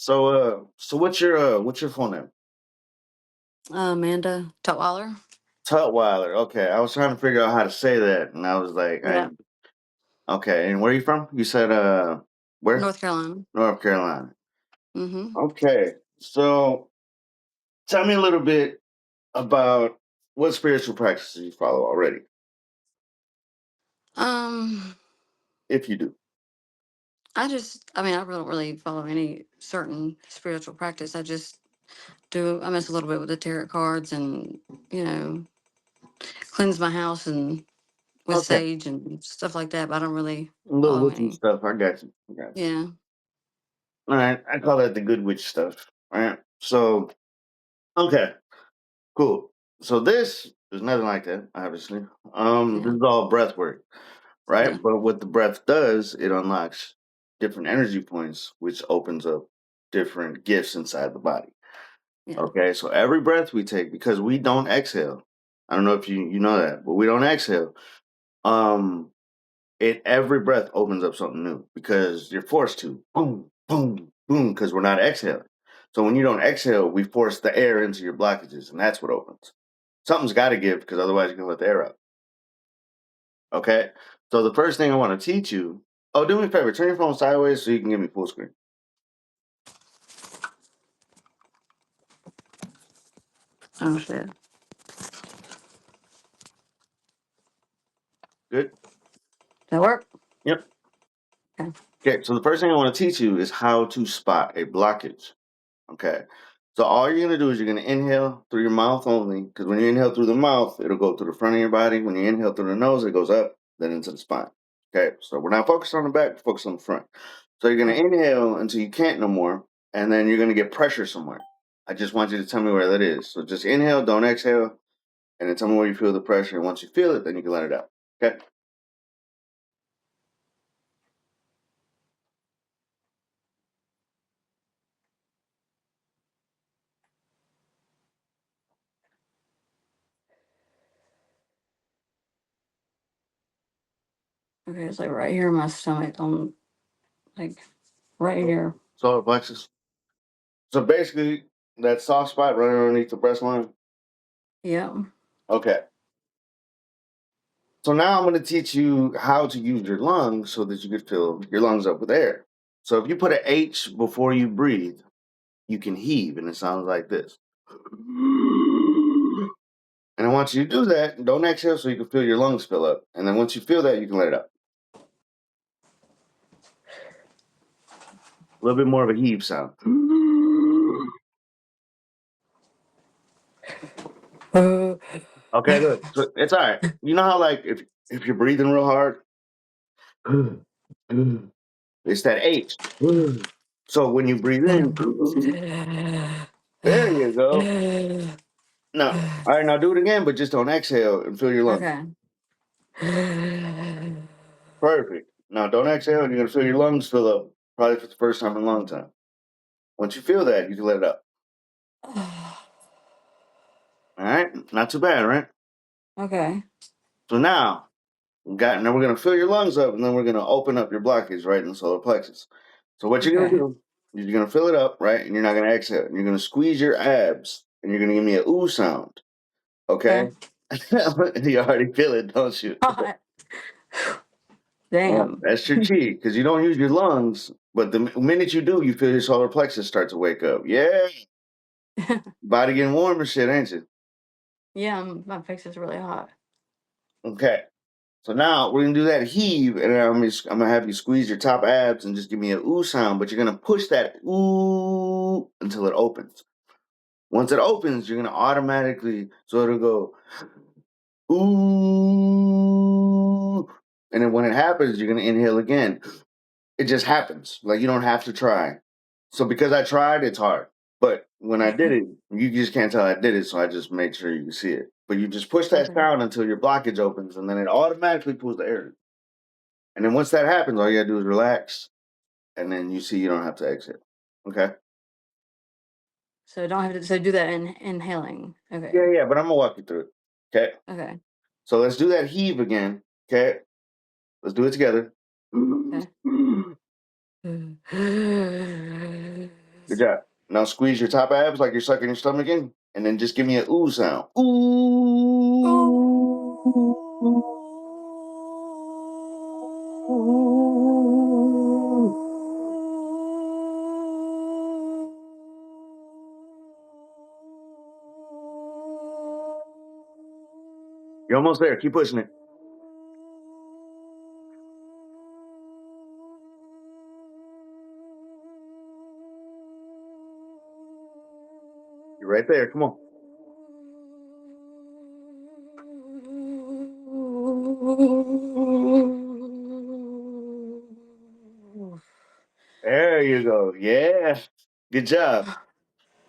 So what's your full name? Amanda Tutwiler. Tutwiler. Okay, I was trying to figure out how to say that, and I was like, Yeah, okay. And where are you from? You said where? North Carolina. North Carolina. Mm-hmm. Okay, so tell me a little bit about what spiritual practices you follow already, Um, if you do. I mean, I don't really follow any certain spiritual practice. I mess a little bit with the tarot cards and, you know, cleanse my house and with Okay, sage and stuff like that. But I don't really a little follow witchy any. stuff. I got you. I got you. Yeah, All right, I call that the good witch stuff. All right. So okay, cool. So this is nothing like that, obviously. This yeah, is all breath work. Right? yeah, But what the breath does, it unlocks different energy points, which opens up different gifts inside the body. yeah. Okay, so every breath we take, because we don't exhale. I don't know if you know that, but we don't exhale. Um, it every breath opens up something new because you're forced to. Boom, boom, boom, because we're not exhaling. So when you don't exhale, we force the air into your blockages, and that's what opens. Something's got to give because otherwise you're gonna let the air out. Okay. So the first thing I want to teach you. Oh, do me a favor. Turn your phone sideways so you can give me full screen. Oh shit. Good. That work? Yep. Okay. Okay. So the first thing I want to teach you is how to spot a blockage. Okay. So all you're gonna do is you're gonna inhale through your mouth only, because when you inhale through the mouth, it'll go through the front of your body. When you inhale through the nose, it goes up, then into the spine. Okay. So we're not focused on the back, we're focused on the front. So you're gonna Okay. inhale until you can't no more, and then you're gonna get pressure somewhere. I just want you to tell me where that is. So just inhale, don't exhale, and then tell me where you feel the pressure. And once you feel it, then you can let it out. Okay. Okay. It's like right here in my stomach. Like right here. Solar plexus. So basically, that soft spot right underneath the breastline. Yeah. Okay. So now I'm going to teach you how to use your lungs so that you can fill your lungs up with air. So if you put an H before you breathe, you can heave, and it sounds like this. And I want you to do that. Don't exhale so you can feel your lungs fill up. And then once you feel that, you can let it out. A little bit more of a heave sound. Okay, look. So it's all right. You know how like if you're breathing real hard, it's that H. So when you breathe in, there you go. No. All right, now do it again, but just don't exhale and fill your lungs. Okay. Perfect. Now don't exhale and you're gonna feel your lungs fill up, probably for the first time in a long time. Once you feel that, you can let it out. All right, not too bad, right? Okay. So now we're gonna fill your lungs up, and then we're gonna open up your blockage right in the solar plexus. So what you're gonna Okay. do is you're gonna fill it up, right? And you're not gonna exhale. You're gonna squeeze your abs, and you're gonna give me a ooh sound. Okay? Okay. You already feel it, don't you? Hot. Well, Damn. that's your key because you don't use your lungs, but the minute you do, you feel your solar plexus start to wake up. Yeah, body getting warm and shit, ain't you? Yeah, my face is really hot. Okay. So now we're gonna do that heave, and then I'm gonna have you squeeze your top abs and just give me a ooh sound, but you're gonna push that ooh until it opens. Once it opens, you're gonna automatically so it'll go ooh, and then when it happens, you're gonna inhale again. It just happens. Like you don't have to try. So because I tried, it's hard. But when I did it, you just can't tell I did it, so I just made sure you can see it. But you just push that Okay. sound until your blockage opens, and then it automatically pulls the air. And then once that happens, all you gotta do is relax, and then you see you don't have to exhale. Okay? So don't have to. So do that in inhaling. Yeah, Okay. yeah, but I'm gonna walk you through it. Okay? Okay. So let's do that heave again. Okay? Let's do it together. Okay. Good Good job. Now squeeze your top abs like you're sucking your stomach in, and then just give me an ooh sound. Ooh. You're almost there. Keep pushing it. You're right there. Come on. There you go. Yeah. Good job.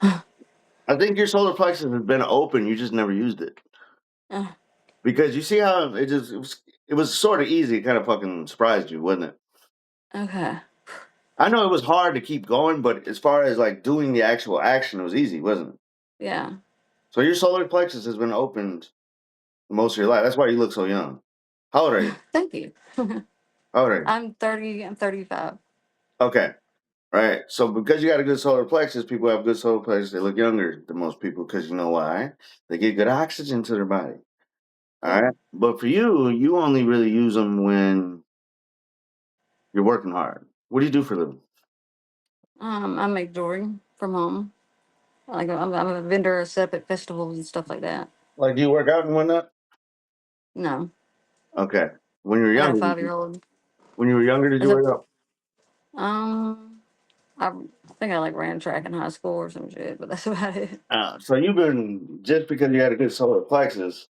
I think your solar plexus has been open. You just never used it. Because you see how it was sort of easy. It kind of fucking surprised you, wasn't it? Okay. I know it was hard to keep going, but as far as like doing the actual action, it was easy, wasn't it? Yeah. So your solar plexus has been opened most of your life. That's why you look so young. How old are you? Thank you. How old are you? I'm 30. I'm 35. Okay. Right. So because you got a good solar plexus, people who have good solar plexus, they look younger than most people because you know why? They get good oxygen to their body. All Cool. right. But for you, you only really use them when you're working hard. What do you do for a living? I make jewelry from home. Like I'm a vendor, set up at festivals and stuff like that. Like, do you work out and whatnot? No, Okay. When you were I got a younger, 5-year-old. when you were younger, did Is you it? work out? Um, I think I like ran track in high school or some shit, but that's about it. So you've been just because you had a good solar plexus,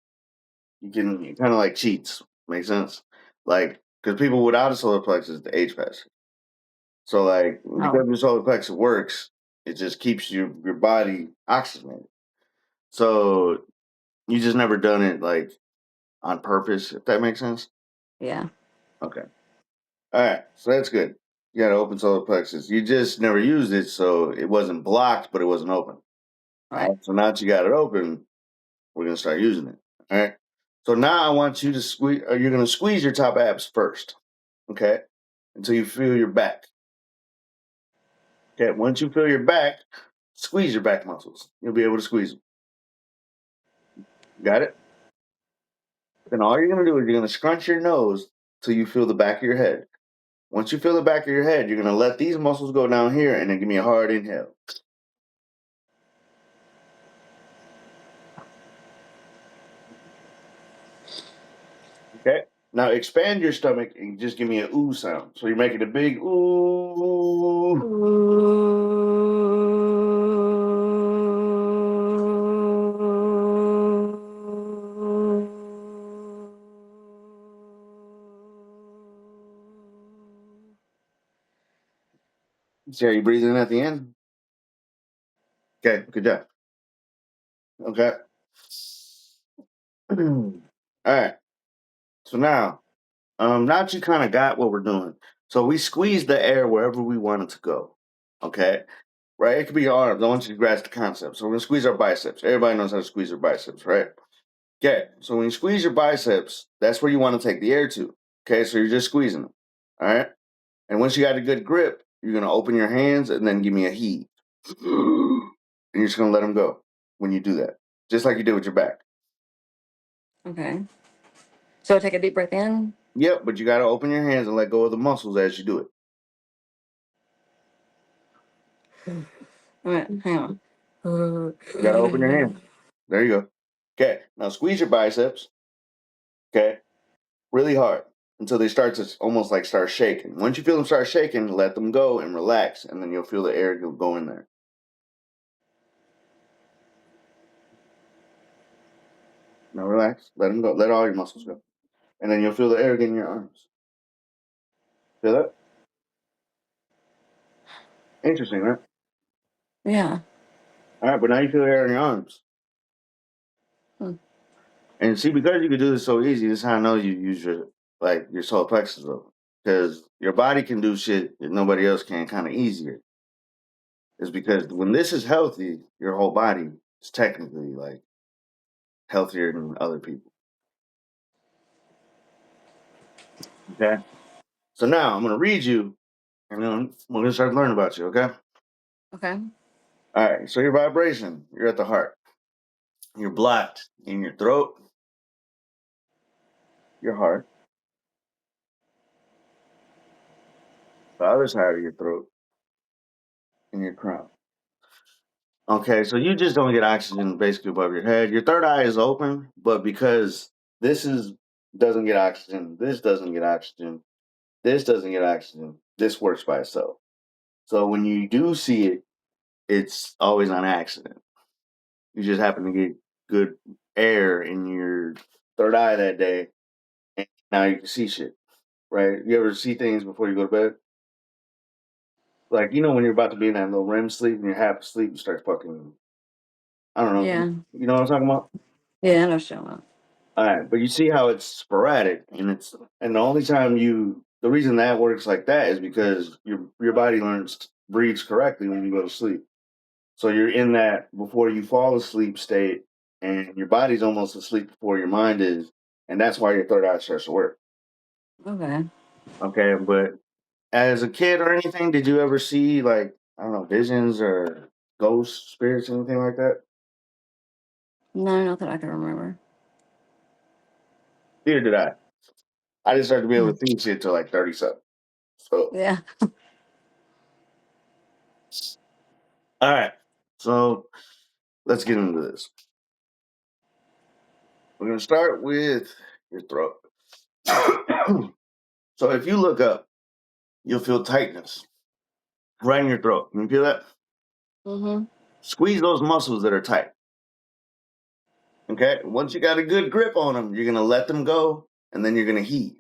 you can kind of like cheats. Make sense? Like, because people without a solar plexus, the age faster. So like Oh, because your solar plexus works, it just keeps your body oxygenated. So you just never done it like on purpose, if that makes sense. yeah, Okay. All right. So that's good. You got an open solar plexus. You just never used it, so it wasn't blocked, but it wasn't open. All right. right. So now that you got it open, we're gonna start using it. All right. So now I want you to squeeze. You're gonna squeeze your top abs first. Okay. Until you feel your back. Okay. Once you feel your back, squeeze your back muscles. You'll be able to squeeze them. Got it? Then all you're gonna do is you're gonna scrunch your nose till you feel the back of your head. Once you feel the back of your head, you're gonna let these muscles go down here and then give me a hard inhale. Okay. Now expand your stomach and just give me an ooh sound. So you're making a big ooh. See how you breathe in at the end? Okay, good job. Okay. All right. So now that you kind of got what we're doing. So we squeeze the air wherever we want it to go. Okay. Right? It could be your arms. I want you to grasp the concept. So we're gonna squeeze our biceps. Everybody knows how to squeeze their biceps, right? Okay. So when you squeeze your biceps, that's where you want to take the air to. Okay. So you're just squeezing them. All right. And once you got a good grip, you're gonna open your hands and then give me a heave. And you're just gonna let them go when you do that, just like you did with your back. Okay. So I take a deep breath in. Yep, but you gotta open your hands and let go of the muscles as you do it. Hang on. You gotta open your hands. There you go. Okay, now squeeze your biceps. Okay, really hard until they start to almost like start shaking. Once you feel them start shaking, let them go and relax, and then you'll feel the air go in there. Now relax, let them go, let all your muscles go, and then you'll feel the air get in your arms. Feel that? Interesting, right? Yeah. All right, but now you feel the air in your arms. Hmm. And see, because you can do this so easy, this is how I know you use your solar plexus though. Because your body can do shit that nobody else can kind of easier. Is because when this is healthy, your whole body is technically like healthier than other people. Okay. So now I'm gonna read you and then we're gonna start learning about you, okay? Okay. All right. So your vibration, you're at the heart. You're blocked in your throat, your heart, the other side of your throat, and your crown. Okay, so you just don't get oxygen basically above your head. Your third eye is open, but because this is doesn't get oxygen, this doesn't get oxygen, this doesn't get oxygen, this works by itself. So when you do see it, it's always on accident. You just happen to get good air in your third eye that day, and now you can see shit. Right? You ever see things before you go to bed? Like when you're about to be in that little REM sleep and you're half asleep, you start fucking. I don't know. Yeah. You know what I'm talking about? Yeah, I know showing up. All right, but you see how it's sporadic, and the only time the reason that works like that is because your body breathes correctly when you go to sleep. So you're in that before you fall asleep state, and your body's almost asleep before your mind is, and that's why your third eye starts to work. Okay. Okay, but as a kid or anything, did you ever see like I don't know visions or ghosts, spirits, anything like that? No, not that I can remember. Neither did I. I didn't start to be able Hmm. to see shit till like 37. So Yeah. all right, so let's get into this. We're gonna start with your throat. So if you look up, you'll feel tightness right in your throat. Can you feel that? Mm-hmm. Squeeze those muscles that are tight. Okay. Once you got a good grip on them, you're gonna let them go, and then you're gonna heave.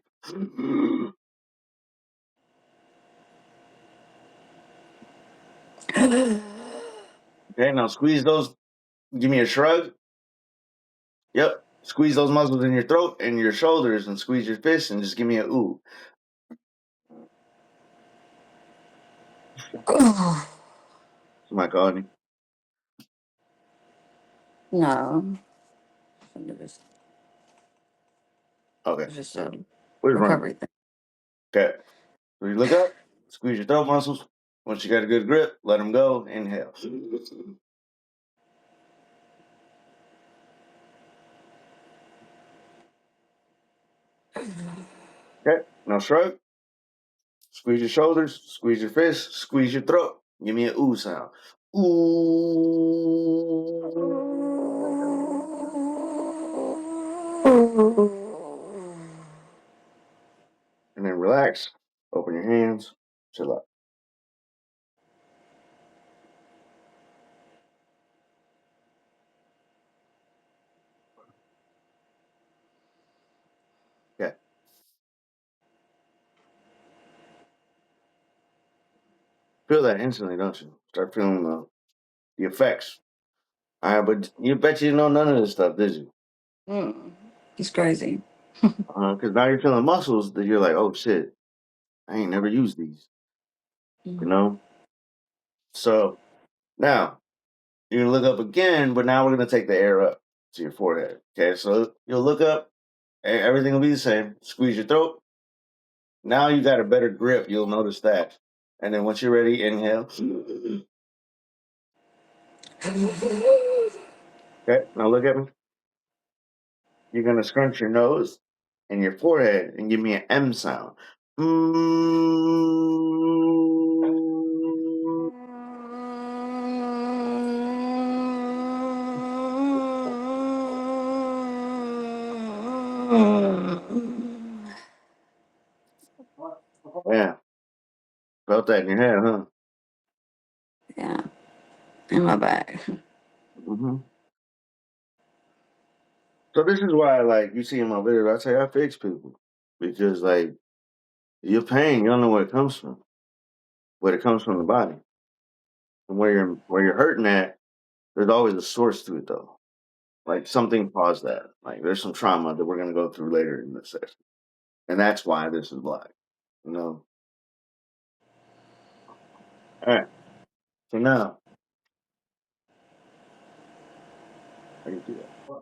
Okay. Now squeeze those. Give me a shrug. Yep. Squeeze those muscles in your throat and your shoulders, and squeeze your fists, and just give me a ooh. Somebody calling you. No. It was Okay. just So a we're running. recovery thing. Okay. So you look up, squeeze your throat muscles. Once you got a good grip, let them go. Inhale. Okay. Now shrug. Squeeze your shoulders. Squeeze your fists. Squeeze your throat. Give me an ooh sound. Ooh. And then relax. Open your hands. Chill out. Okay. Feel that instantly, don't you? Start feeling the effects. All right, but you bet you know none of this stuff, did you? Mm. It's crazy. Because now you're feeling muscles that you're like, oh shit, I ain't never used these. You Mm. know. So now you're gonna look up again, but now we're gonna take the air up to your forehead. Okay, so you'll look up, everything will be the same. Squeeze your throat. Now you got a better grip. You'll notice that. And then once you're ready, inhale. Okay, now look at me. You're gonna scrunch your nose and your forehead and give me an M sound. Mm. Yeah, felt that in your head, huh? Yeah. In my back. Hmm. So this is why, like, you see in my videos, I say I fix people because, like, your pain, you don't know where it comes from. Where it comes from the body, and where you're hurting at, there's always a source to it, though. Like something caused that. Like there's some trauma that we're gonna go through later in this session, and that's why this is black. You know. All right. So now I can do that.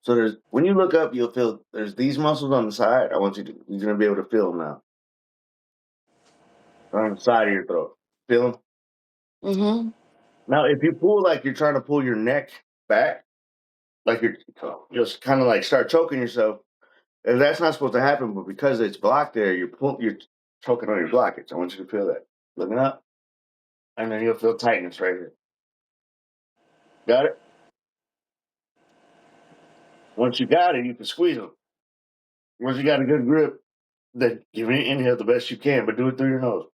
So there's when you look up, you'll feel there's these muscles on the side. You're gonna be able to feel them now. They're on the side of your throat. Feel them? Mm-hmm. Now, if you pull like you're trying to pull your neck back, like you're just kind of like start choking yourself, and that's not supposed to happen. But because it's blocked there, you're choking on your blockage. I want you to feel that. Looking up, and then you'll feel tightness right here. Got it? Once you got it, you can squeeze them. Once you got a good grip, then give me an inhale the best you can, but do it through your nose.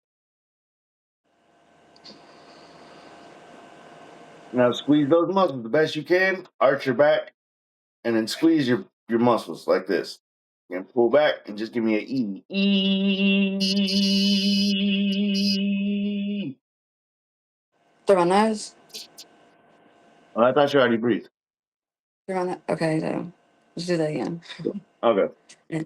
Now squeeze those muscles the best you can. Arch your back, and then squeeze your muscles like this. And pull back and just give me an E. E. Through my nose. Oh, I thought you already breathed. Through my nose. Okay, so let's do that again. Okay. Yeah.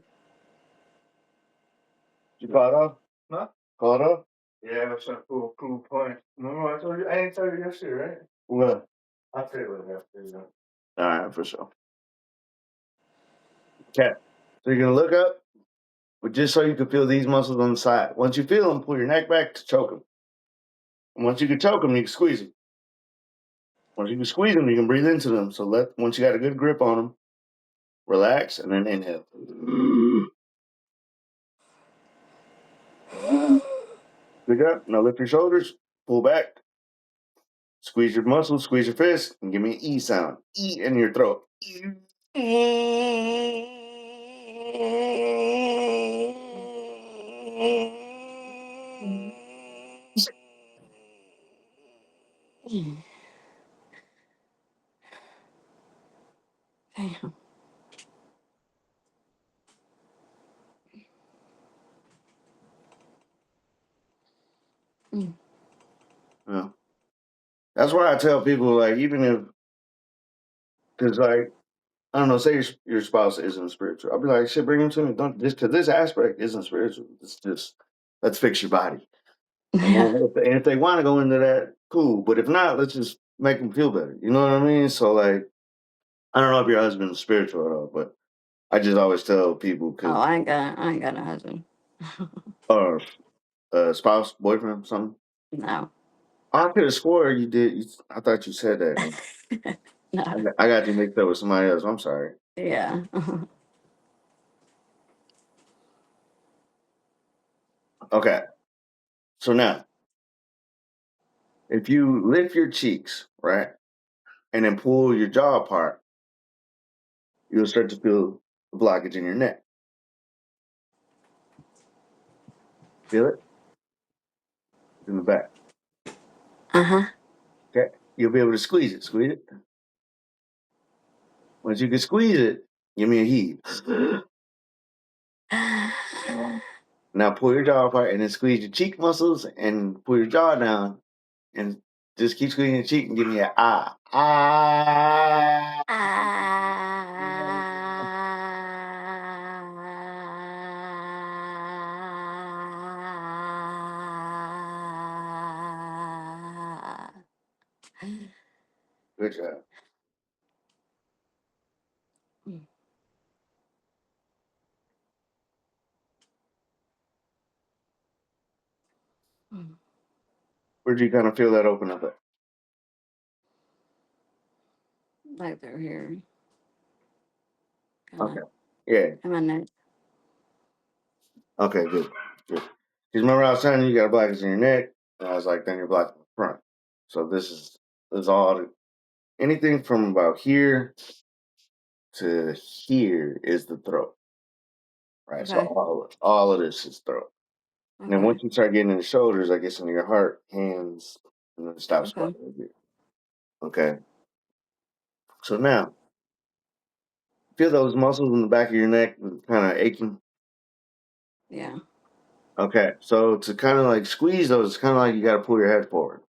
You call it off? No. Call it off? Yeah, that's a cool point. No, I told you, I ain't told you yesterday, right? What? I'll tell you what after you know. All right, for sure. Okay. So you're gonna look up, but just so you can feel these muscles on the side. Once you feel them, pull your neck back to choke them. And once you can choke them, you can squeeze them. Once you can squeeze them, you can breathe into them. So once you got a good grip on them, relax and then inhale. Good job. Now lift your shoulders, pull back, squeeze your muscles, squeeze your fist, and give me an E sound. E in your throat. Damn. Mm. Yeah. That's why I tell people, like, even if, because, like, I don't know, say your spouse isn't spiritual. I'll be like, shit, bring him to me. Don't just because this aspect isn't spiritual. It's just, let's fix your body. And Yeah. then if they want to go into that, cool. But if not, let's just make them feel better. You know what I mean? So, like, I don't know if your husband is spiritual at all, but I just always tell people Oh, because, I ain't got a husband. or spouse, boyfriend, something. No. I could have swore you did. I thought you said that. Man. No. I got you mixed up with somebody else. I'm sorry. Yeah. Okay. So now, if you lift your cheeks, right, and then pull your jaw apart, you'll start to feel the blockage in your neck. Feel it? It's in the back. Uh-huh. Okay. You'll be able to squeeze it. Squeeze it. Once you can squeeze it, give me a heave. Now pull your jaw apart and then squeeze your cheek muscles and pull your jaw down and just keep squeezing your cheek and give me an ah. Ah. Good job. Where'd you kind of feel that open up at? Like they're here. Kind Okay. of Yeah. in my neck. Okay, good. Good. Because remember I was telling you you got a blockage in your neck, and I was like, then you're blocked in the front. So this is all anything from about here to here is the throat. Right. So Okay. all of this is throat. And then Okay. once you start getting in the shoulders, I guess into your heart, hands, and then it stops spot Okay. right here. Okay. So now feel those muscles in the back of your neck kind of aching. Yeah. Okay. So to kind of like squeeze those, it's kind of like you got to pull your head forward,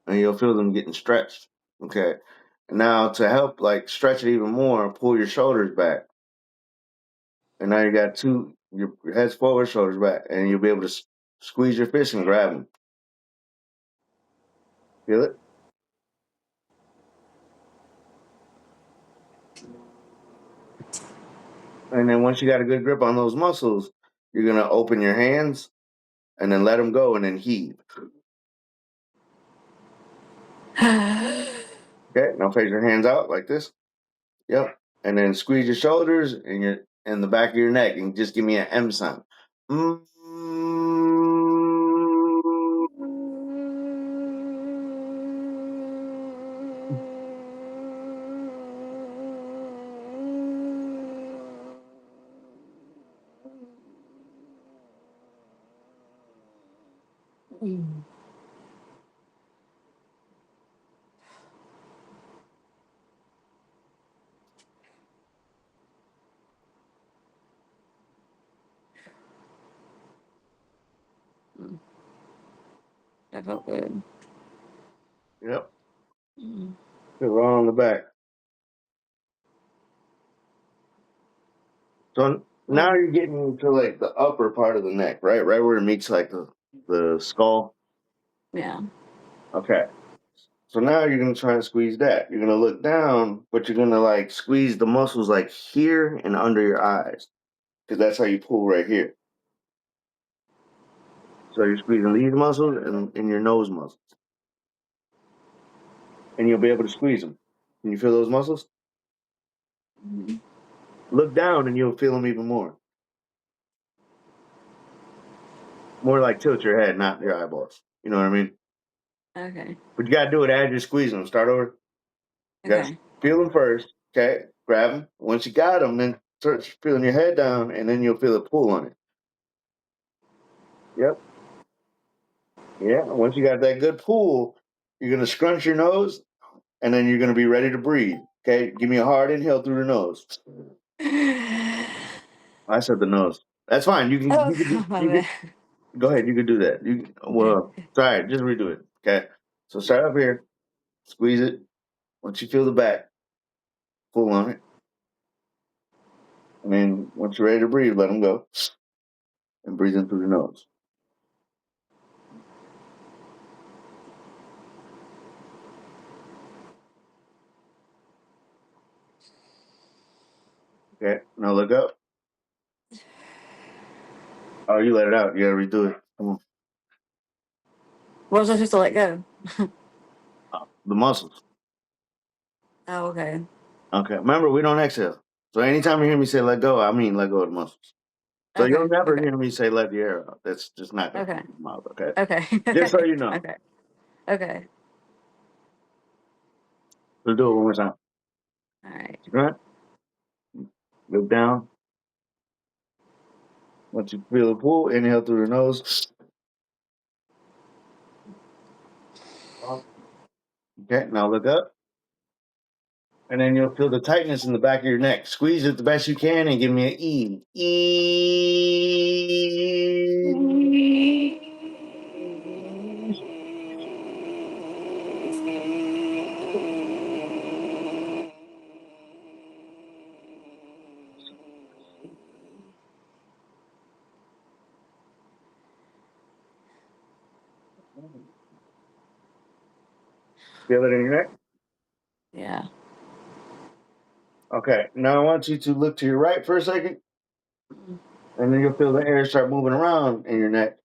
and you'll feel them getting stretched. Okay. And now to help like stretch it even more, pull your shoulders back. And now you got your head's forward, shoulders back, and you'll be able to squeeze your fist and grab them. Feel it? And then once you got a good grip on those muscles, you're gonna open your hands and then let them go and then heave. Okay, now face your hands out like this. Yep. And then squeeze your shoulders and the back of your neck and just give me an M sound. Mm. That felt good. Yep. Feel it all on the back. So now you're getting to like the upper part of the neck, right? Right where it meets like the skull. Yeah. Okay. So now you're gonna try and squeeze that. You're gonna look down, but you're gonna like squeeze the muscles like here and under your eyes. Because that's how you pull right here. So you're squeezing these muscles and your nose muscles. And you'll be able to squeeze them. Can you feel those muscles? Mhm. Look down and you'll feel them even more. More like tilt your head, not your eyeballs. You know what I mean? Okay. But you gotta do it as you're squeezing them. Start over. You gotta Okay. feel them first. Okay, grab them. Once you got them, then start feeling your head down, and then you'll feel a pull on it. Yep. Yeah. Once you got that good pull, you're gonna scrunch your nose, and then you're gonna be ready to breathe. Okay. Give me a hard inhale through the nose. I said the nose. That's fine. Oh, my You bad. could go ahead. You could do that. Try it. Just redo it. Okay. So start up here. Squeeze it. Once you feel the back, pull on it, and then once you're ready to breathe, let them go, and breathe in through the nose. Okay. Now look up. Oh, you let it out. You gotta redo it. Come on. What was I supposed to let go? The muscles. Oh, okay. Okay. Remember, we don't exhale. So anytime you hear me say let go, I mean let go of the muscles. So you'll Okay. never Okay. hear me say let the air out. That's just not gonna Okay. come from my mouth. Okay. Okay. Just so Okay. you know. Okay. Okay. Let's do it one more time. All right. All right. Look down. Once you feel the pull, inhale through the nose. Okay. Now look up. And then you'll feel the tightness in the back of your neck. Squeeze it the best you can and give me an E. E. Feel it in your neck? Yeah. Okay. Now I want you to look to your right for a second, and then you'll feel the air start moving around in your neck.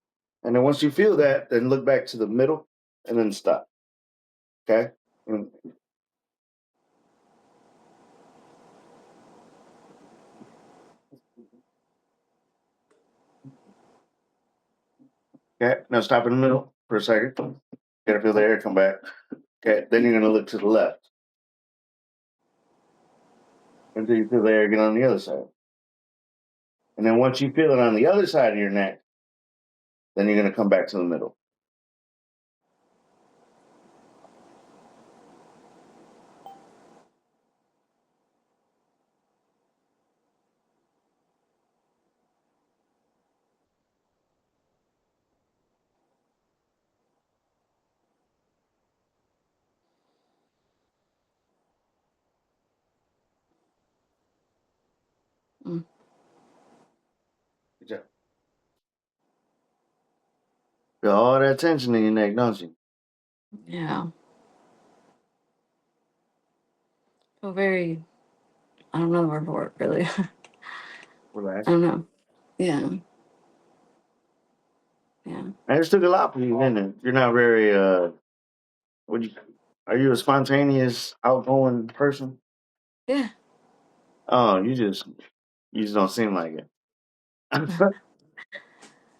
And then once you feel that, then look back to the middle and then stop. Okay? Mm, okay. Now stop in the middle for a second. Gotta feel the air come back. Okay. Then you're gonna look to the left until you feel the air get on the other side. And then once you feel it on the other side of your neck, then you're gonna come back to the middle. Mm. Good job. Feel all that tension in your neck, don't you? Yeah. Feel very. I don't know the word for it really. I Relax. don't know. Yeah. Yeah. I just took a lot from you, didn't it? You're not very what you Are you a spontaneous, outgoing person? Yeah. Oh, you just don't seem like it.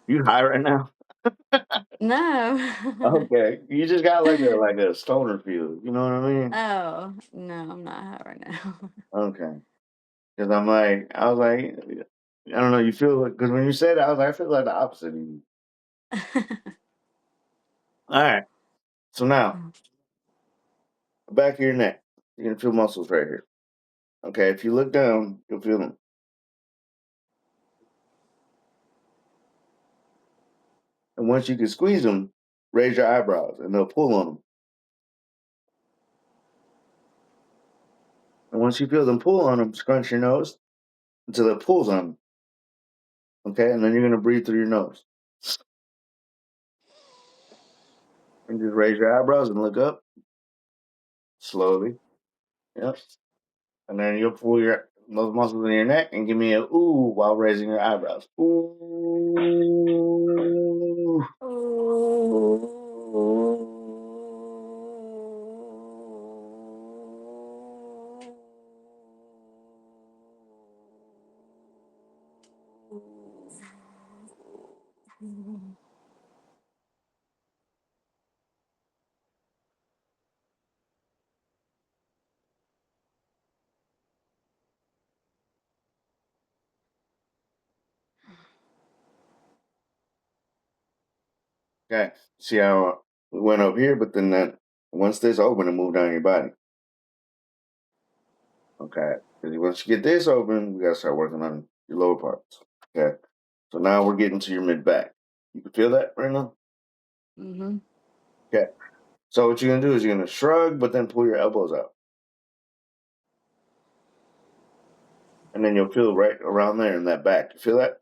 You high right now? No. Okay, you just got like a stoner feel. You know what I mean? Oh, no, I'm not high right now. Okay, because I was like, I don't know. You feel because when you said it, I was like, I feel like the opposite of you. All right, so now back of your neck, you can feel muscles right here. Okay, if you look down, you'll feel them. And once you can squeeze them, raise your eyebrows, and they'll pull on them. And once you feel them pull on them, scrunch your nose until it pulls on them. Okay, and then you're gonna breathe through your nose and just raise your eyebrows and look up slowly. Yep. And then you'll pull your those muscles in your neck and give me a ooh while raising your eyebrows. Ooh. Okay. See how we went up here, but then that once this open, it moved down your body. Okay. Because once you get this open, we gotta start working on your lower parts. Okay. So now we're getting to your mid back. You can feel that right now? Mm-hmm. Okay. So what you're gonna do is you're gonna shrug, but then pull your elbows out. And then you'll feel right around there in that back. You feel that?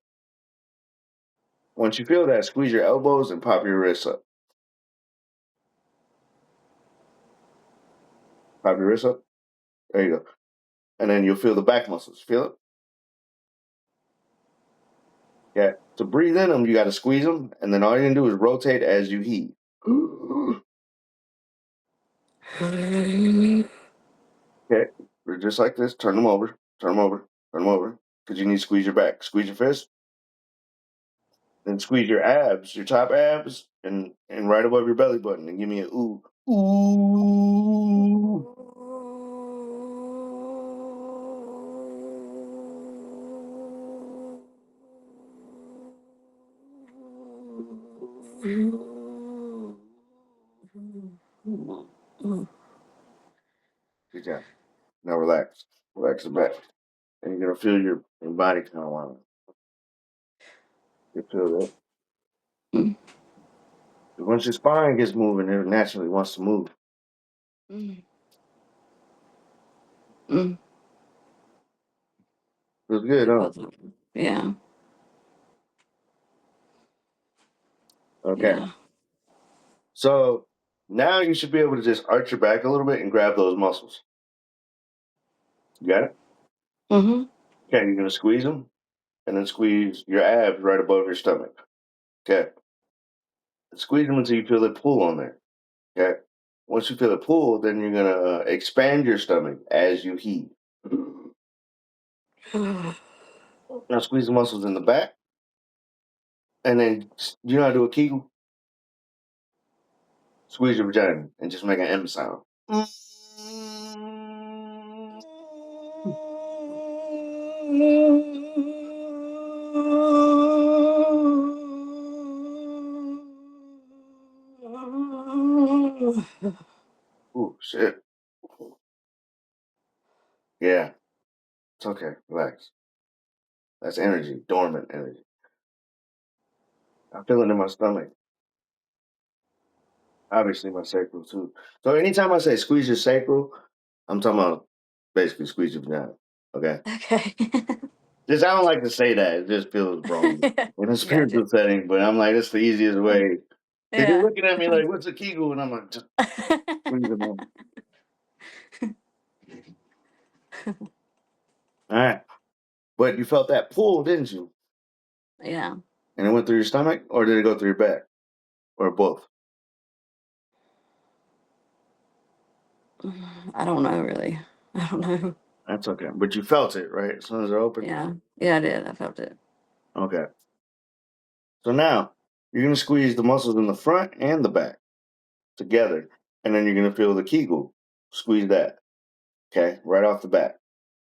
Once you feel that, squeeze your elbows and pop your wrists up. Pop your wrists up. There you go. And then you'll feel the back muscles. Feel it? Yeah. To breathe in them, you got to squeeze them, and then all you're gonna do is rotate as you heave. Okay. Just like this. Turn them over. Turn them over. Turn them over. Because you need to squeeze your back. Squeeze your fist. Then squeeze your abs, your top abs, and right above your belly button, and give me a ooh. Ooh. Good job. Now relax. Relax the back. And you're gonna feel your body kind of line. You feel that. Once your spine gets moving, it naturally wants to move. Feels good, huh? Yeah. Okay. Yeah. So now you should be able to just arch your back a little bit and grab those muscles. You got it? Mm-hmm. Okay, you're gonna squeeze them and then squeeze your abs right above your stomach. Okay. Squeeze them until you feel it pull on there. Okay. Once you feel it pull, then you're gonna expand your stomach as you heave. Now squeeze the muscles in the back, and then you know how to do a kegel? Squeeze your vagina and just make an M sound. Ooh, shit. Yeah, it's okay. Relax. That's energy, dormant energy. I feel it in my stomach. Obviously, my sacral too. So anytime I say squeeze your sacral, I'm talking about basically squeeze your vagina. Okay. Okay. Just I don't like to say that. It just feels wrong in a Gotcha. spiritual setting. But I'm like, it's the easiest way. Because you're Yeah. looking at me like, what's a kegel? And I'm like, just squeeze them on. All right. But you felt that pull, didn't you? Yeah. And it went through your stomach, or did it go through your back, or both? I don't know really. I don't know. That's okay. But you felt it, right? As soon as it opened? Yeah. Yeah, I did. I felt it. Okay. So now you're going to squeeze the muscles in the front and the back together. And then you're going to feel the Kegel. Squeeze that. Okay. Right off the bat.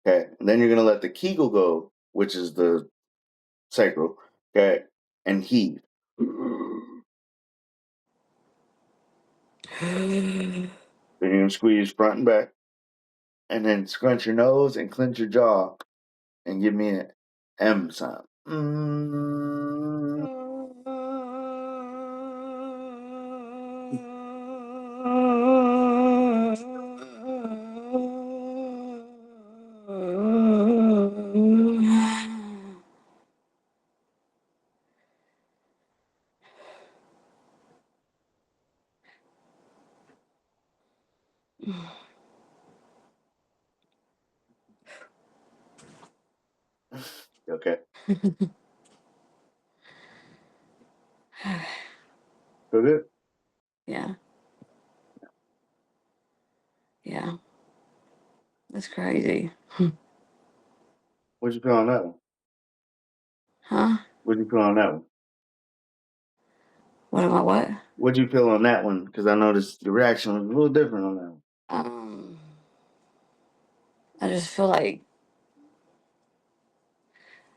Okay. And then you're going to let the Kegel go, which is the sacral. Okay. And heave. Then you're going to squeeze front and back. And then scrunch your nose and clench your jaw and give me an M sound. Okay. Feel good? Yeah. Yeah. That's crazy. What'd you feel on that one? Huh? What'd you feel on that one? What am I what? What'd you feel on that one? Because I noticed the reaction was a little different on that one. Um, I just feel like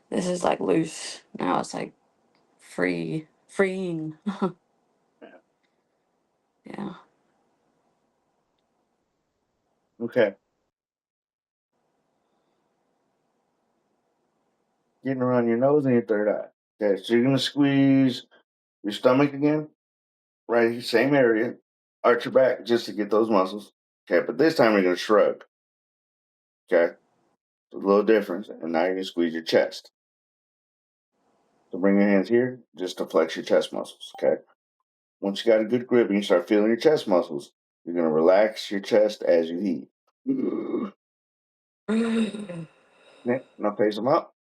this is like loose. Now it's like freeing. Yeah. Yeah. Okay. Getting around your nose and your third eye. Okay, so you're gonna squeeze your stomach again, right here, same area. Arch your back just to get those muscles. Okay, but this time you're gonna shrug. Okay, so a little difference. And now you're gonna squeeze your chest. So bring your hands here just to flex your chest muscles. Okay. Once you got a good grip and you start feeling your chest muscles, you're gonna relax your chest as you heave. Okay, now face them up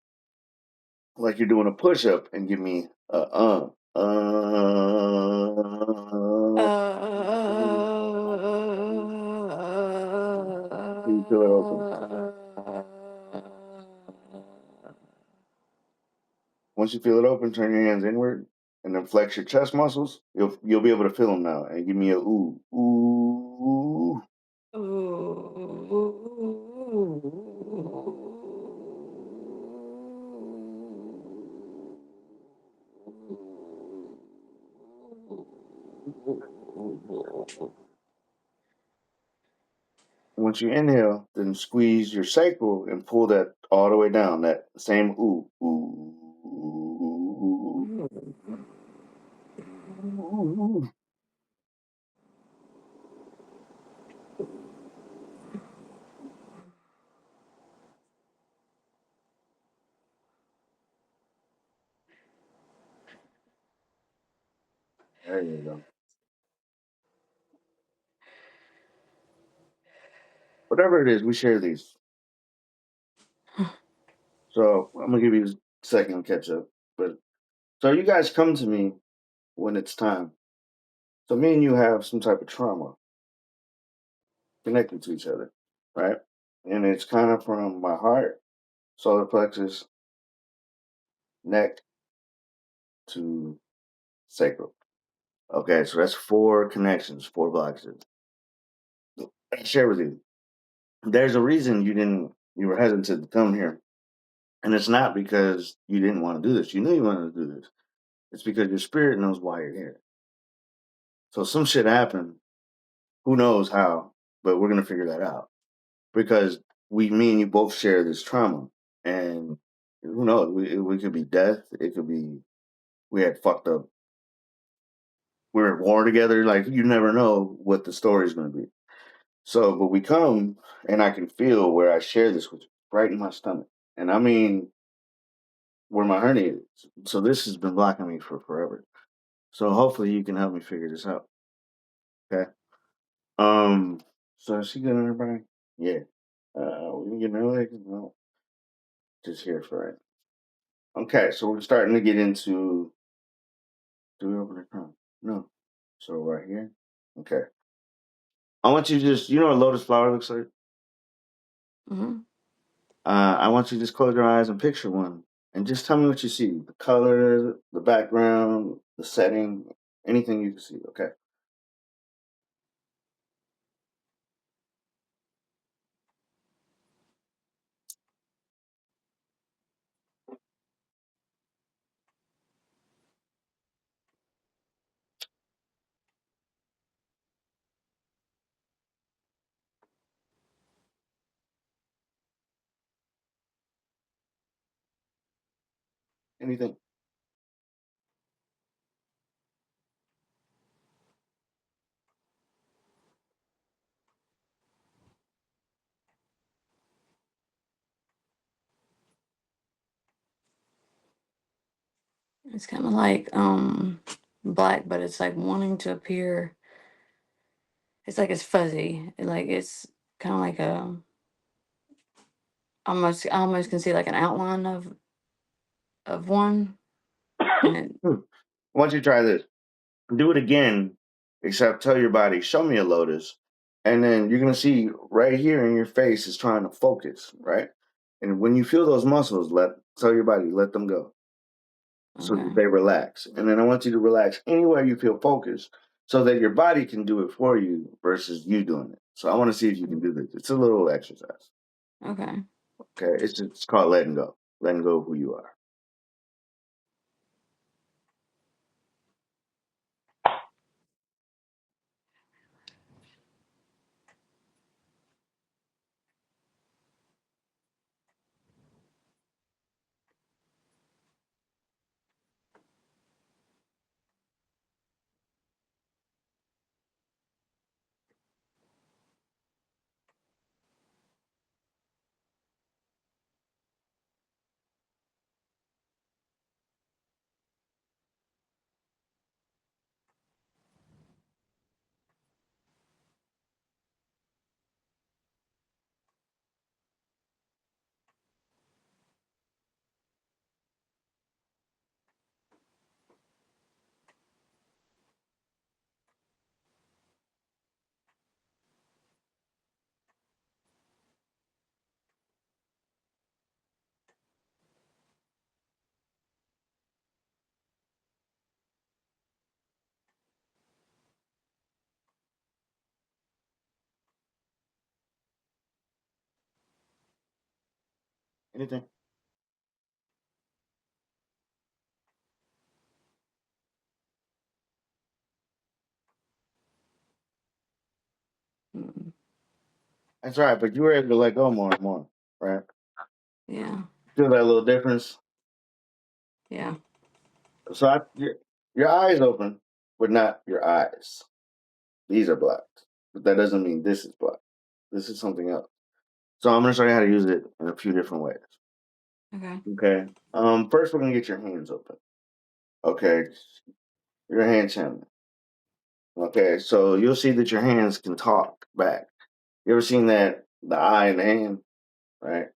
like you're doing a push up and give me a you feel it open. Once you feel it open, turn your hands inward and then flex your chest muscles. You'll be able to feel them now. And give me a ooh ooh. Once you inhale, then squeeze your sacral and pull that all the way down. That same ooh ooh ooh. Ooh. There you go. Whatever it is, we share these. So I'm gonna give you a second to catch up. But so you guys come to me when it's time. So me and you have some type of trauma connected to each other, right? And it's kind of from my heart, solar plexus, neck to sacral. Okay, so that's four connections, four blockages. I share with you. There's a reason you were hesitant to come here. And it's not because you didn't want to do this. You knew you wanted to do this. It's because your spirit knows why you're here. So some shit happened. Who knows how, but we're gonna figure that out. Because me and you both share this trauma. And who knows? We could be death. It could be we had fucked up. We were at war together. Like you never know what the story's gonna be. So, but we come and I can feel where I share this with you, right in my stomach. And I mean where my hernia is. So this has been blocking me for forever. So hopefully you can help me figure this out. Okay. Um. So is she good, everybody? Yeah. We can get early. No, just here for it. Okay. So we're starting to get into. Do we open the crown? No. So right here. Okay. I want you to just, you know what a lotus flower looks like? Mm-hmm. I want you to just close your eyes and picture one. And just tell me what you see. The color, the background, the setting, anything you can see, okay? Anything. It's kind of like black, but it's like wanting to appear. It's like it's fuzzy. Like it's kind of like a almost. I almost can see like an outline of one, and it. I want you to try this. Do it again, except tell your body, show me a lotus. And then you're going to see right here in your face is trying to focus, right? And when you feel those muscles, tell your body, let them go so that Okay. they relax. And then I want you to relax anywhere you feel focused so that your body can do it for you versus you doing it. So I want to see if you can do this. It's a little exercise. Okay. Okay. It's called letting go of who you are. Anything. Mm. That's right. But you were able to let go more and more, right? Yeah. Feel that little difference. Yeah. So your eyes open, but not your eyes. These are blocked, but that doesn't mean this is blocked. This is something else. So I'm gonna show you how to use it in a few different ways. Okay. Okay. First we're gonna get your hands open. Okay. Your hand channel. Okay. So you'll see that your hands can talk back. You ever seen that the eye and the hand, right?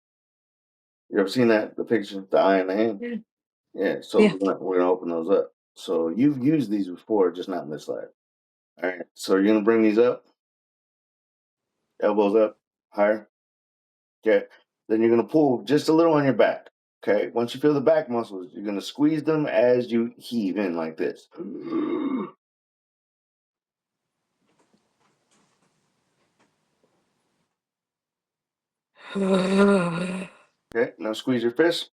You ever seen that the picture, the eye and the hand? Yeah. Yeah. So Yeah. we're gonna open those up. So you've used these before, just not in this life. All right. So you're gonna bring these up, elbows up, higher. Okay. Then you're gonna pull just a little on your back. Okay. Once you feel the back muscles, you're gonna squeeze them as you heave in like this. Okay. Now squeeze your fist.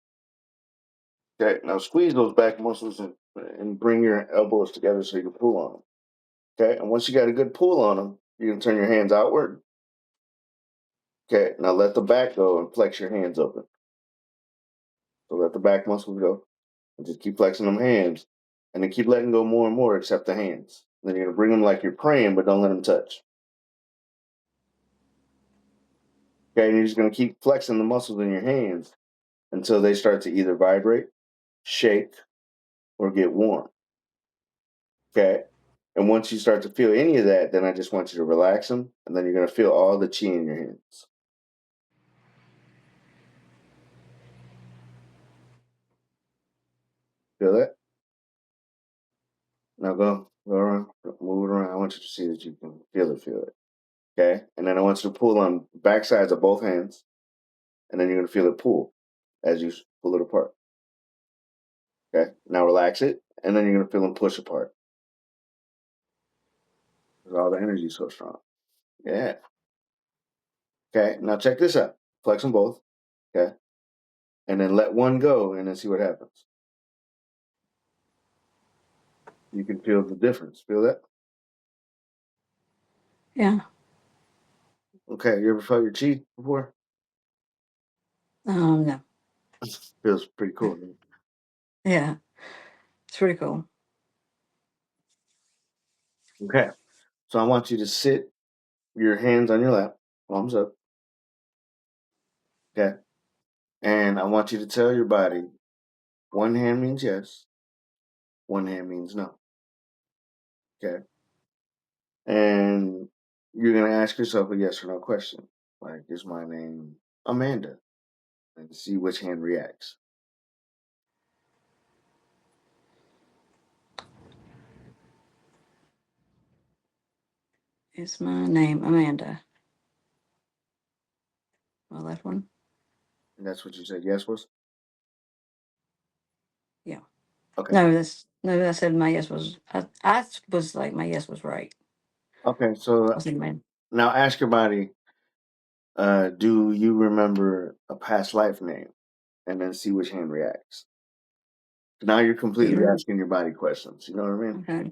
Okay. Now squeeze those back muscles and bring your elbows together so you can pull on them. Okay. And once you got a good pull on them, you can turn your hands outward. Okay. Now let the back go and flex your hands open. So let the back muscles go. And just keep flexing them hands. And then keep letting go more and more, except the hands. Then you're going to bring them like you're praying, but don't let them touch. Okay. And you're just going to keep flexing the muscles in your hands until they start to either vibrate, shake, or get warm. Okay. And once you start to feel any of that, then I just want you to relax them. And then you're going to feel all the chi in your hands. Feel that? Now go around, move it around. I want you to see that you can feel it, feel it. Okay, and then I want you to pull on back sides of both hands, and then you're going to feel it pull as you pull it apart. Okay, now relax it, and then you're going to feel them push apart. Because all the energy is so strong. Yeah. Okay, now check this out. Flex them both. Okay, and then let one go, and then see what happens. You can feel the difference. Feel that? Yeah. Okay, you ever felt your chi before? No. Feels pretty cool. Right? Yeah. It's pretty cool. Okay, so I want you to sit your hands on your lap, palms up. Okay, and I want you to tell your body one hand means yes, one hand means no. Okay, and you're gonna ask yourself a yes or no question, like, "Is my name Amanda?" And see which hand reacts. Is my name Amanda? My left one? And that's what you said yes was? Yeah. Okay. No, I said my yes was, I was like, my yes was right. Okay, I so was thinking, man, now ask your body, do you remember a past life name? And then see which hand reacts. Now you're do you, completely asking your body questions. You know what I mean? okay.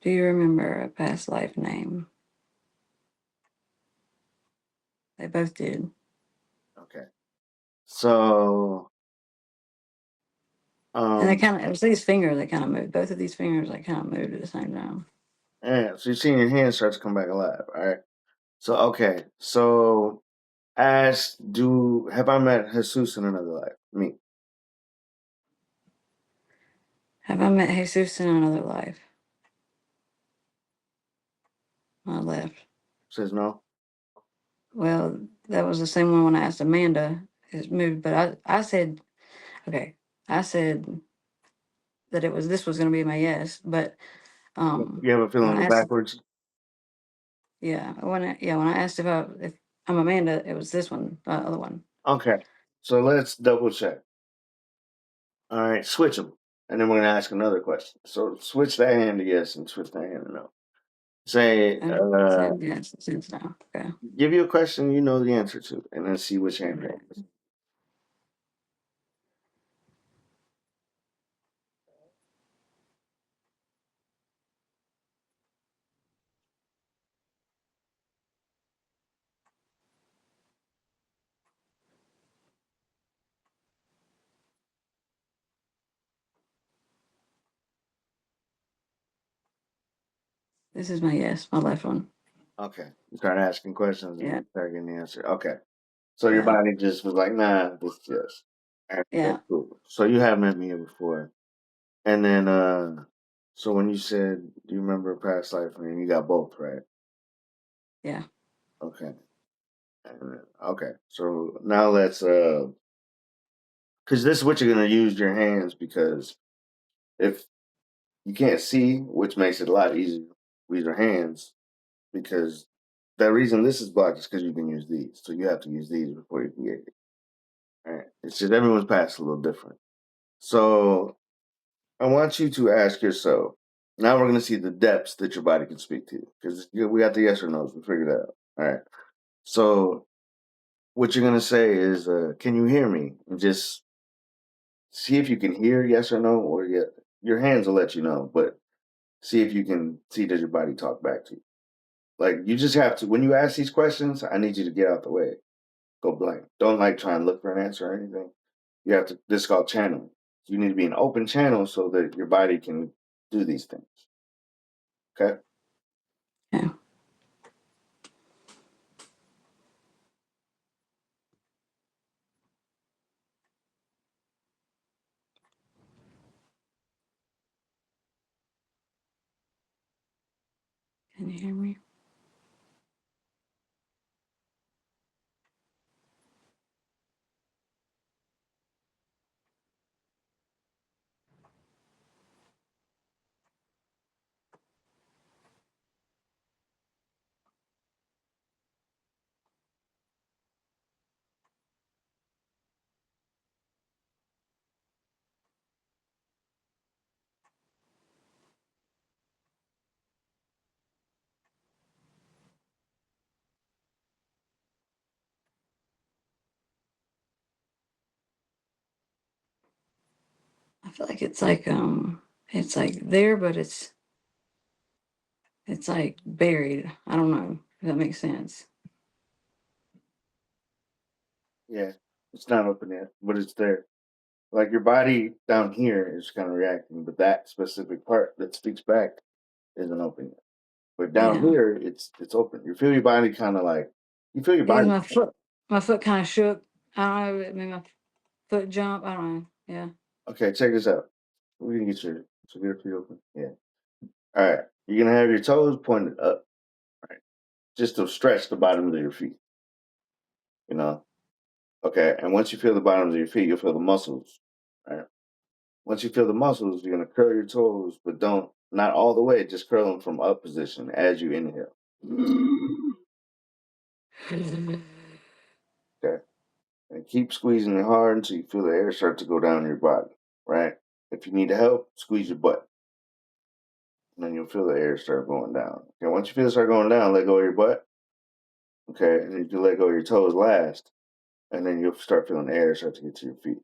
Do you remember a past life name? They both did. Okay. So, And they um, kind of, it was these fingers that kind of moved. Both of these fingers, they kind of moved at the same time. yeah, so you're seeing your hands start to come back alive. All right. So, okay. So, ask, have I met Jesus in another life? Me. Have I met Jesus in another life? My left. Says no. Well, that was the same one when I asked Amanda. It moved, but I said, okay, I said that this was going to be my yes, but You have a when feeling I of asked, backwards? when I asked if I'm Amanda, it was this one, the other one. Okay. So let's double check. All right. Switch them. And then we're going to ask another question. So switch that hand to yes and switch that hand to no. Say, And it said yes, it says no. Okay, give you a question you know the answer to, and then see which hand okay. reacts. This is my yes, my left one. Okay. You start asking questions and Yeah, you start getting the answer. Okay. So your yeah, body just was like, nah, this is yes. All right, that's yeah, cool. So you have met me here before. And then so when you said, do you remember a past life? I mean, you got both, right? yeah. Okay. Okay. So now let's because this is what you're gonna use your hands, because if you can't see, which makes it a lot easier with your hands, because the reason this is blocked is because you can use these. So you have to use these before you can get it. All right. It's just everyone's path is a little different. So I want you to ask yourself. Now we're going to see the depths that your body can speak to, because we got the yes or no's. We figured that out. All right. So what you're going to say is, "Can you hear me?" And just see if you can hear yes or no, or yeah, your hands will let you know. But see if you can see, does your body talk back to you. Like, you just have to, when you ask these questions, I need you to get out the way. Go blank. Don't like try and look for an answer or anything. You have to, this is called channeling. You need to be an open channel so that your body can do these things. Okay. Yeah. Can you hear me? feel like it's like there, but it's like buried. I don't know if that makes sense. Yeah, it's not open yet, but it's there. Like your body down here is kind of reacting, but that specific part that speaks back isn't open yet. But down Yeah. here, it's open. You feel your body kind of like you feel your Because body. my foot kind of shook. I don't know. It made my foot jump. I don't know. Yeah. Okay, check this out. We can get your so get your feet open. Yeah. All right. You're gonna have your toes pointed up, right? Just to stretch the bottoms of your feet. You know. Okay. And once you feel the bottoms of your feet, you'll feel the muscles. Right. Once you feel the muscles, you're gonna curl your toes, but don't not all the way. Just curl them from up position as you inhale. Okay. And keep squeezing it hard until you feel the air start to go down your body. Right. If you need help, squeeze your butt. And then you'll feel the air start going down. Okay. Once you feel it start going down, let go of your butt. Okay. And you can let go of your toes last. And then you'll start feeling the air start to get to your feet.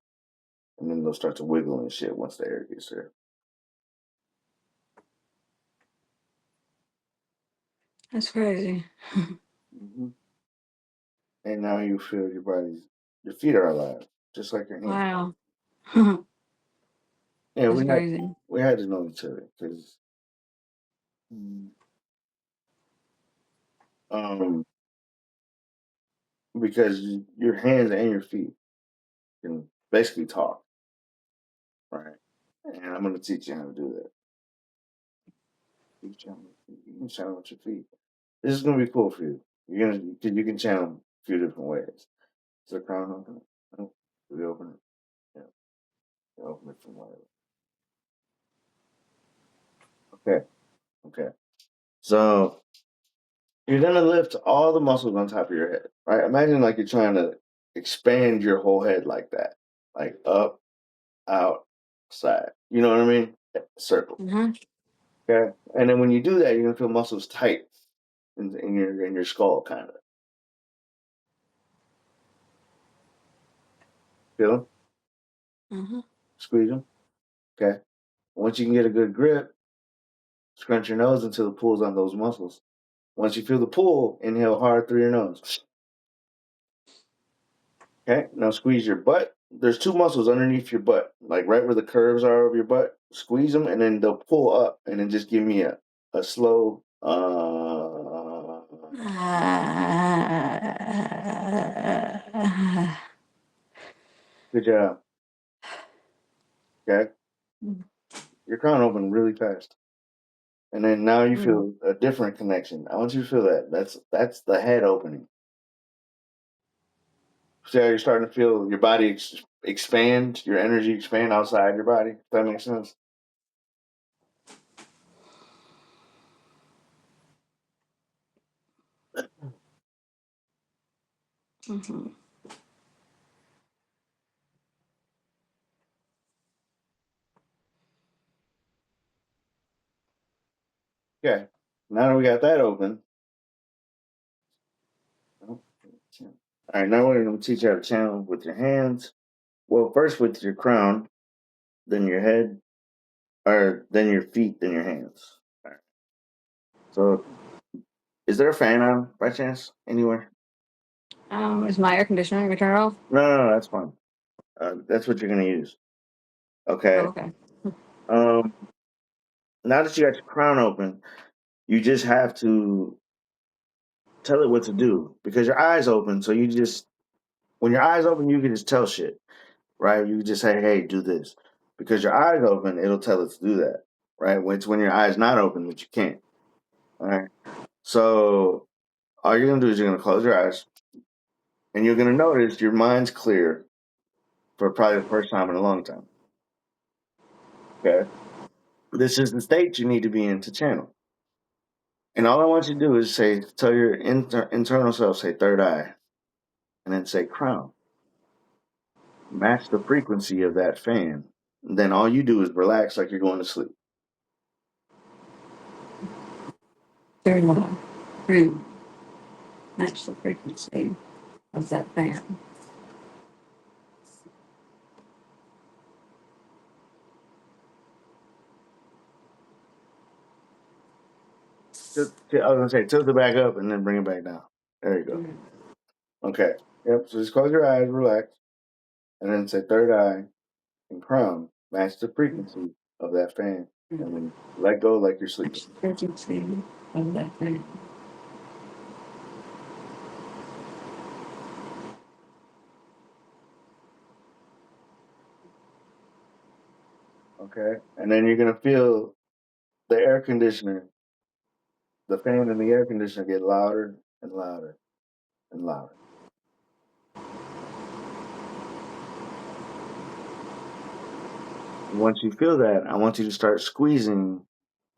And then they'll start to wiggle and shit once the air gets there. That's crazy. Hmm. And now you feel your feet are alive, just like your hands. Wow. Yeah, That's crazy. we had to know each other um because your hands and your feet can basically talk, right? And I'm gonna teach you how to do that. You can channel with your feet. This is gonna be cool for you. You can channel a few different ways. Is the crown open? No. We open it. Yeah, you open it from whatever. Okay, okay. So you're gonna lift all the muscles on top of your head, right? Imagine like you're trying to expand your whole head like that, like up, out, side. You know what I mean? Circle. Uh-huh. Okay. And then when you do that, you're gonna feel muscles tight in your skull, kind of. Feel them? Uh-huh. Squeeze them. Okay. Once you can get a good grip, scrunch your nose until it pulls on those muscles. Once you feel the pull, inhale hard through your nose. Okay, now squeeze your butt. There's two muscles underneath your butt, like right where the curves are of your butt. Squeeze them, and then they'll pull up, and then just give me a slow. Good job. Okay, your crown opened really fast, and then now you Mm. feel a different connection. I want you to feel that. That's the head opening. See how you're starting to feel your body expand, your energy expand outside your body. If that makes sense. Mhm. Okay. Now that we got that open. Oh, all right, now we're going to teach you how to channel with your hands. Well, first with your crown, then your head, or then your feet, then your hands. All right. So, is there a fan on by chance anywhere? Is my air conditioner? Can we turn it off? No, that's fine. That's what you're going to use. Oh, Okay. okay. Um, now that you got your crown open, you just have to tell it what to do because your eyes open. So you just when your eyes open, you can just tell shit, right? You can just say, "Hey, do this," because your eyes open, it'll tell it to do that, right? When your eyes not open that you can't. All right. So all you're gonna do is you're gonna close your eyes, and you're gonna notice your mind's clear for probably the first time in a long time. Okay. This is the state you need to be in to channel. And all I want you to do is tell your internal self, say third eye, and then say crown. Match the frequency of that fan. And then all you do is relax like you're going to sleep. Very low. Room. Match the frequency of that fan. I was gonna say tilt it back up and then bring it back down. There you go. Okay. Yep. So just close your eyes, relax, and then say third eye and crown. Match the frequency of that fan, and then let go like you're sleeping. Frequency of that thing. Okay. And then you're gonna feel the air conditioner, the fan and the air conditioner get louder and louder and louder. Once you feel that, I want you to start squeezing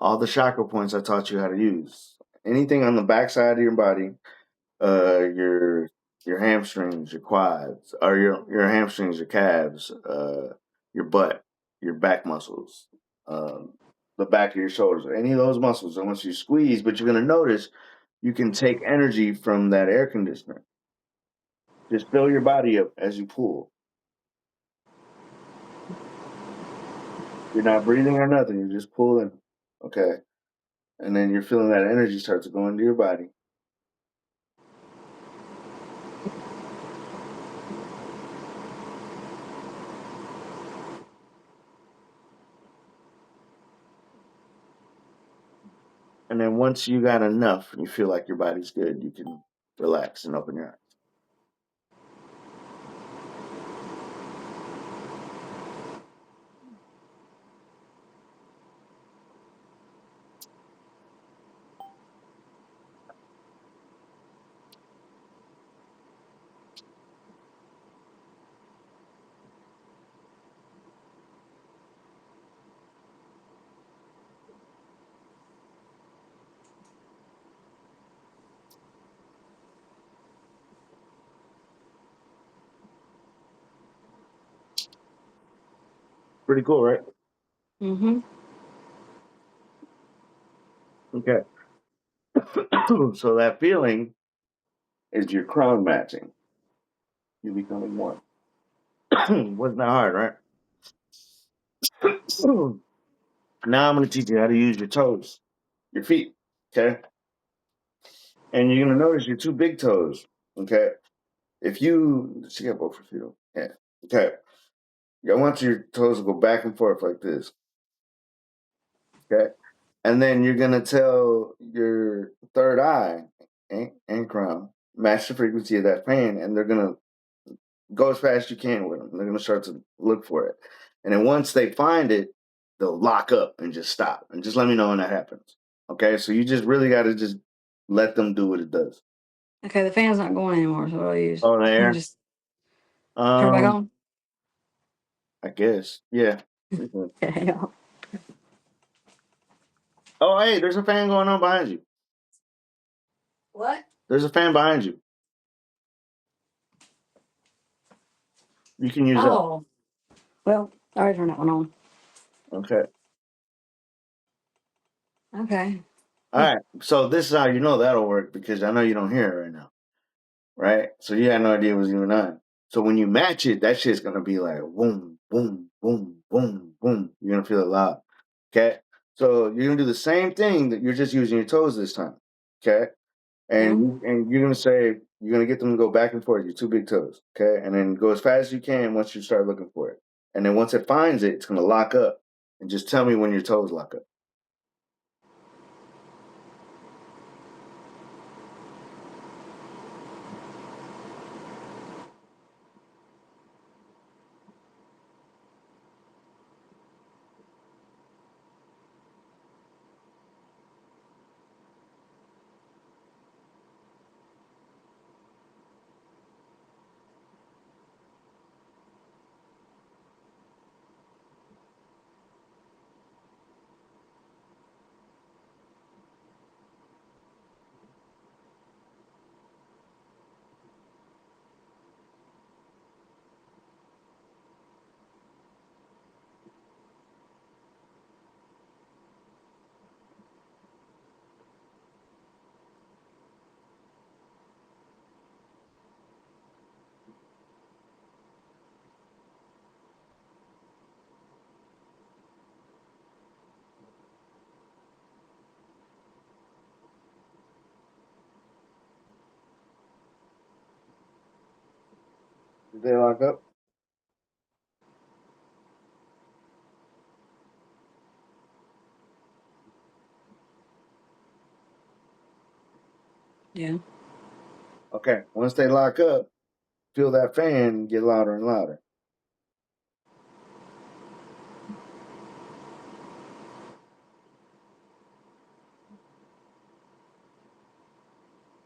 all the chakra points I taught you how to use. Anything on the backside of your body, your hamstrings, your quads, or your hamstrings, your calves, your butt, your back muscles, the back of your shoulders, any of those muscles. I want you to squeeze, but you're gonna notice you can take energy from that air conditioner. Just fill your body up as you pull. You're not breathing or nothing. You're just pulling. Okay. And then you're feeling that energy start to go into your body. And then once you got enough and you feel like your body's good, you can relax and open your eyes. Pretty cool, right? Mm-hmm. Okay. So that feeling is your crown matching. You becoming one. Wasn't that hard, right? Now I'm going to teach you how to use your toes, your feet. Okay. And you're going to notice your two big toes. Okay. If you, she got both her feet up. Yeah. Okay. I want your toes to go back and forth like this. Okay. And then you're going to tell your third eye and crown, match the frequency of that fan, and they're going to go as fast as you can with them. They're going to start to look for it. And then once they find it, they'll lock up and just stop. And just let me know when that happens. Okay. So you just really got to just let them do what it does. Okay, the fan's not going anymore, so what do I use? Oh, I there. just turn it back Um, on. I guess. Yeah. Mhm. Okay. Oh, hey, there's a fan going on behind you. What? There's a fan behind you. You can use that. Oh, well, I already turned that one on. Okay. Okay. All right. So this is how you know that'll work because I know you don't hear it right now. Right? So you had no idea it was even on. So when you match it, that shit's gonna be like boom, boom, boom, boom, boom. You're gonna feel it loud. Okay. So you're gonna do the same thing that you're just using your toes this time. Okay. And Hmm? and you're gonna say you're gonna get them to go back and forth, your two big toes. Okay. And then go as fast as you can once you start looking for it. And then once it finds it, it's gonna lock up. And just tell me when your toes lock up. Did they lock up? Yeah. Okay. Once they lock up, feel that fan get louder and louder.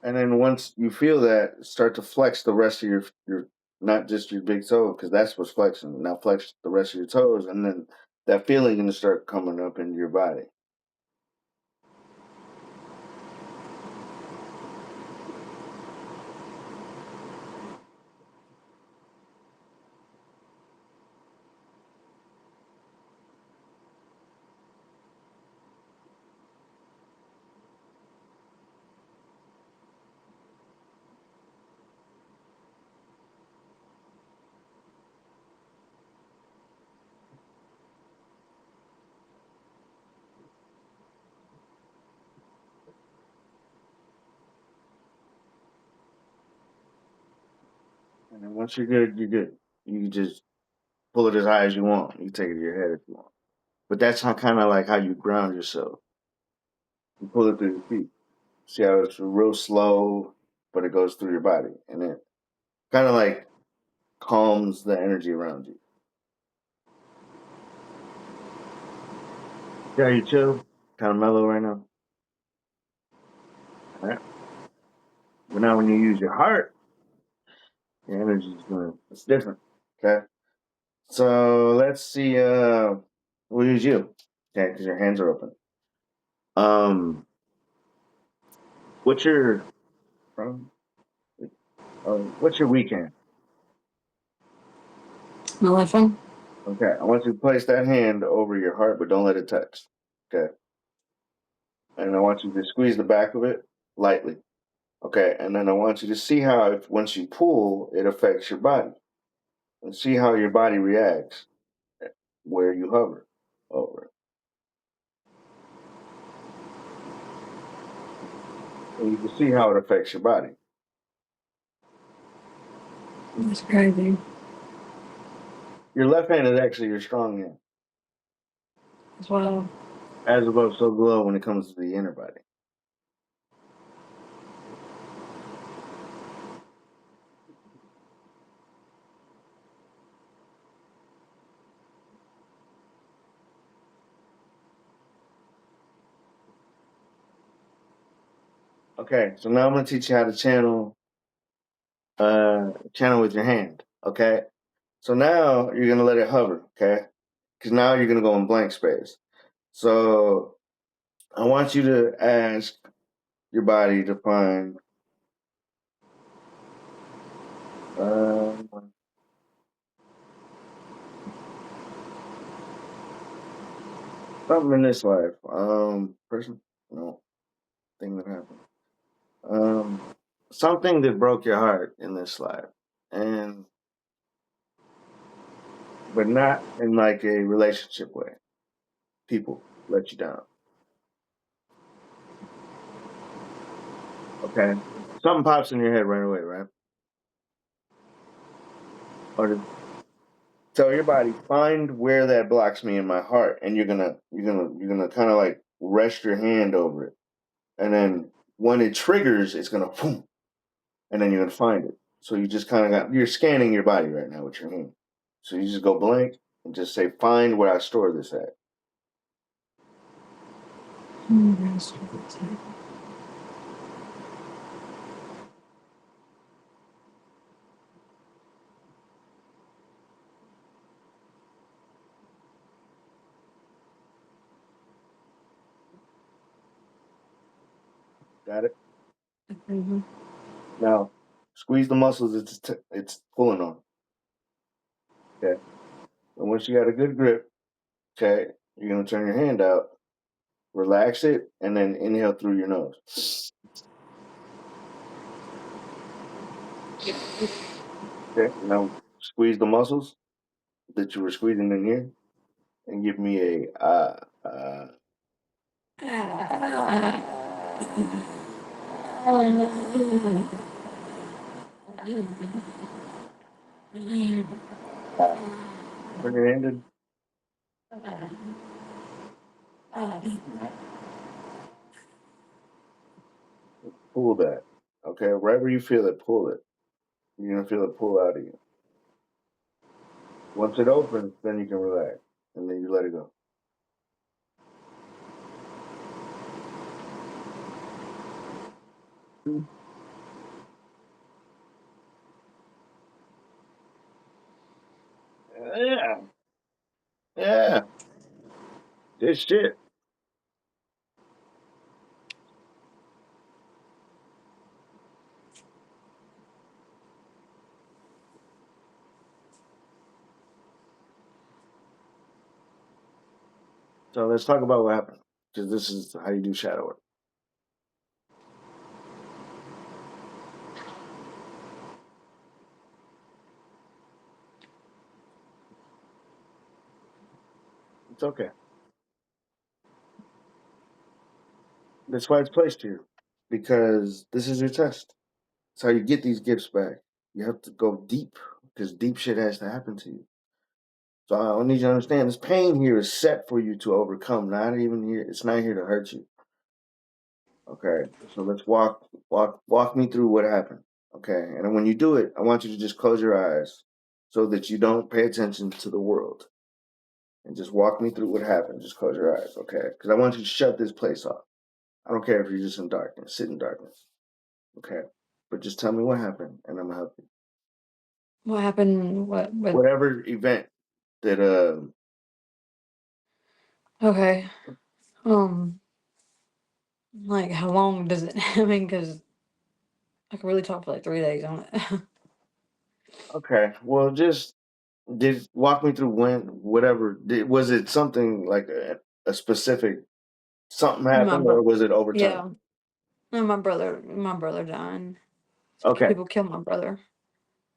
And then once you feel that, start to flex the rest of your not just your big toe, because that's what's flexing. Now flex the rest of your toes, and then that feeling gonna start coming up into your body. And then once you're good, you're good. You can just pull it as high as you want. You can take it to your head if you want. But that's how kind of like how you ground yourself. You pull it through your feet. See how it's real slow, but it goes through your body, and it kind of like calms the energy around you. Yeah, you chill, kind of mellow right now. All right. But now when you use your heart, your energy is going. It's different. Okay. So let's see. We'll use you. Okay, because your hands are open. Um, what's your from? What's your weekend? My left one? Okay, I want you to place that hand over your heart, but don't let it touch. Okay, and I want you to squeeze the back of it lightly. Okay, and then I want you to see how if once you pull, it affects your body, and see how your body reacts where you hover over it. And you can see how it affects your body. That's crazy. Your left hand is actually your strong hand, As well. as above, so below when it comes to the inner body. Okay, so now I'm gonna teach you how to channel with your hand. Okay, so now you're gonna let it hover. Okay, because now you're gonna go in blank space. So I want you to ask your body to find um, something in this life. Person, no thing that happened. Um, something that broke your heart in this life, and but not in like a relationship way. People let you down. Okay, something pops in your head right away, right? Or to tell your body find where that blocks me in my heart, and you're gonna kind of like rest your hand over it, and then when it triggers, it's gonna boom, and then you're gonna find it. So you just kind of got you're scanning your body right now with your hand. So you just go blank and just say find where I store this at. Got it? Mm-hmm. Now squeeze the muscles it's pulling on. Okay. And once you got a good grip, okay, you're gonna turn your hand out, relax it, and then inhale through your nose. Okay. Now squeeze the muscles that you were squeezing in here, and give me a When it ended, pull that. Okay, wherever you feel it, pull it. You're gonna feel it pull out of you. Once it opens, then you can relax, and then you let it go. Yeah, yeah, this shit. So let's talk about what happened, because this is how you do shadow work. It's okay. That's why it's placed here, because this is your test. It's how you get these gifts back. You have to go deep, because deep shit has to happen to you. So I need you to understand this pain here is set for you to overcome. Not even here. It's not here to hurt you. Okay. So let's walk me through what happened. Okay. And then when you do it, I want you to just close your eyes so that you don't pay attention to the world. And just walk me through what happened. Just close your eyes, okay? Because I want you to shut this place off. I don't care if you're just in darkness, sit in darkness, okay? But just tell me what happened, and I'm gonna help you. What happened? What with? Whatever event that Okay. Um, like how long does it? I mean, because I could really talk for like 3 days on it. okay, well, just did walk me through when whatever was it something like a specific something my happened, or bro, was it over time? yeah. No, my brother dying. Okay, People kill my brother.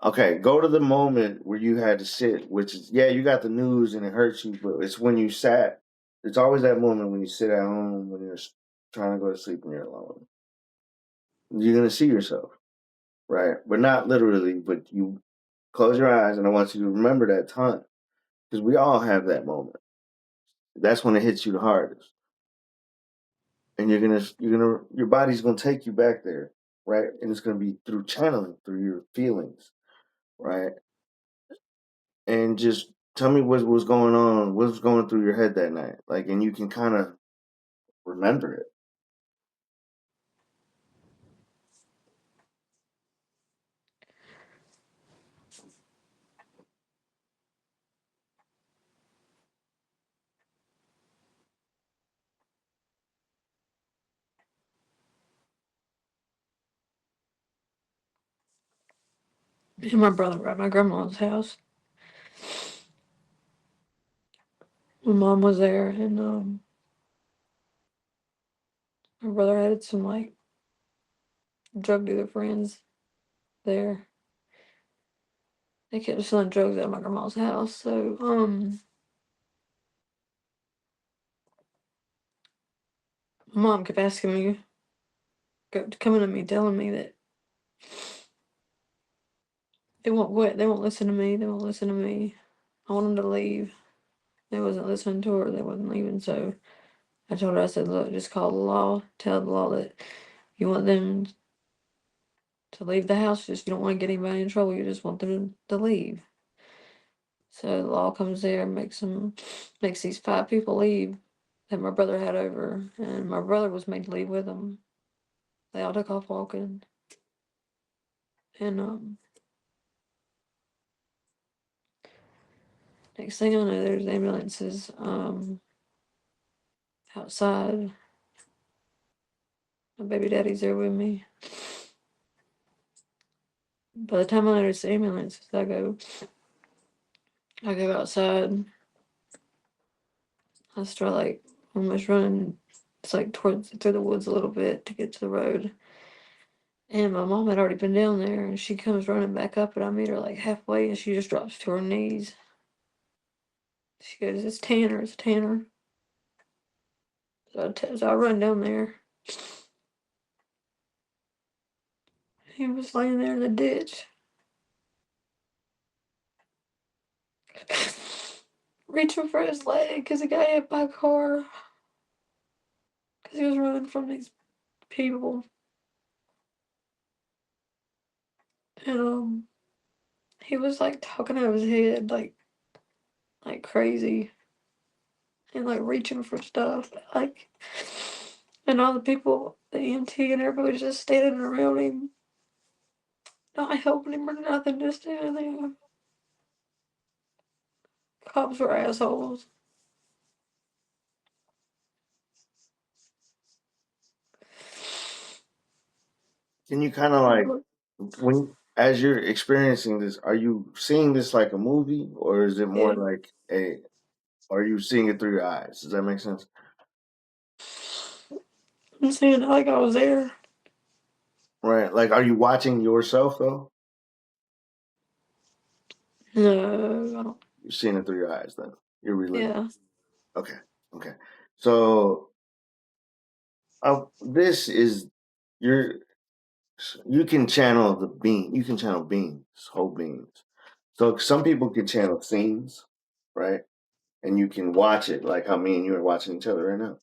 okay, go to the moment where you had to sit, which is yeah, you got the news and it hurts you, but it's when you sat. It's always that moment when you sit at home when you're trying to go to sleep and you're alone. You're gonna see yourself, right? But not literally, but you close your eyes and I want you to remember that time. Because we all have that moment. That's when it hits you the hardest. And your body's gonna take you back there, right? And it's gonna be through channeling, through your feelings, right? And just tell me what was going on, what was going through your head that night. Like and you can kind of remember it. Me and my brother were at my grandma's house. My mom was there, and my brother had some like drug dealer friends there. They kept selling drugs at my grandma's house. So my mom kept asking me, coming to me, telling me that they won't quit. They won't listen to me. They won't listen to me. I want them to leave. They wasn't listening to her. They wasn't leaving. So I told her, I said, look, just call the law. Tell the law that you want them to leave the house. Just you don't want to get anybody in trouble. You just want them to leave. So the law comes there and makes these 5 people leave that my brother had over, and my brother was made to leave with them. They all took off walking, and next thing I know, there's ambulances outside. My baby daddy's there with me. By the time I notice the ambulances, I go outside. I start like almost running. It's like towards through the woods a little bit to get to the road. And my mom had already been down there, and she comes running back up, and I meet her like halfway, and she just drops to her knees. She goes, "It's Tanner, it's Tanner." So I run down there. He was laying there in the ditch. reaching for his leg because he got hit by a car because he was running from these people. And he was like talking out of his head like crazy and like reaching for stuff like, and all the people, the EMT and everybody was just standing around him, not helping him or nothing, just standing there. Cops were assholes. Can you kind of like when as you're experiencing this, are you seeing this like a movie or is it more Yeah. like a are you seeing it through your eyes? Does that make sense? I'm saying it like I was there. Right. Like are you watching yourself though? No, I don't. You're seeing it through your eyes then. You're reliving. Yeah. Okay. Okay. So this is you're you can channel the being. You can channel beings, whole beings. So some people can channel scenes, right? And you can watch it like how me and you are watching each other right now,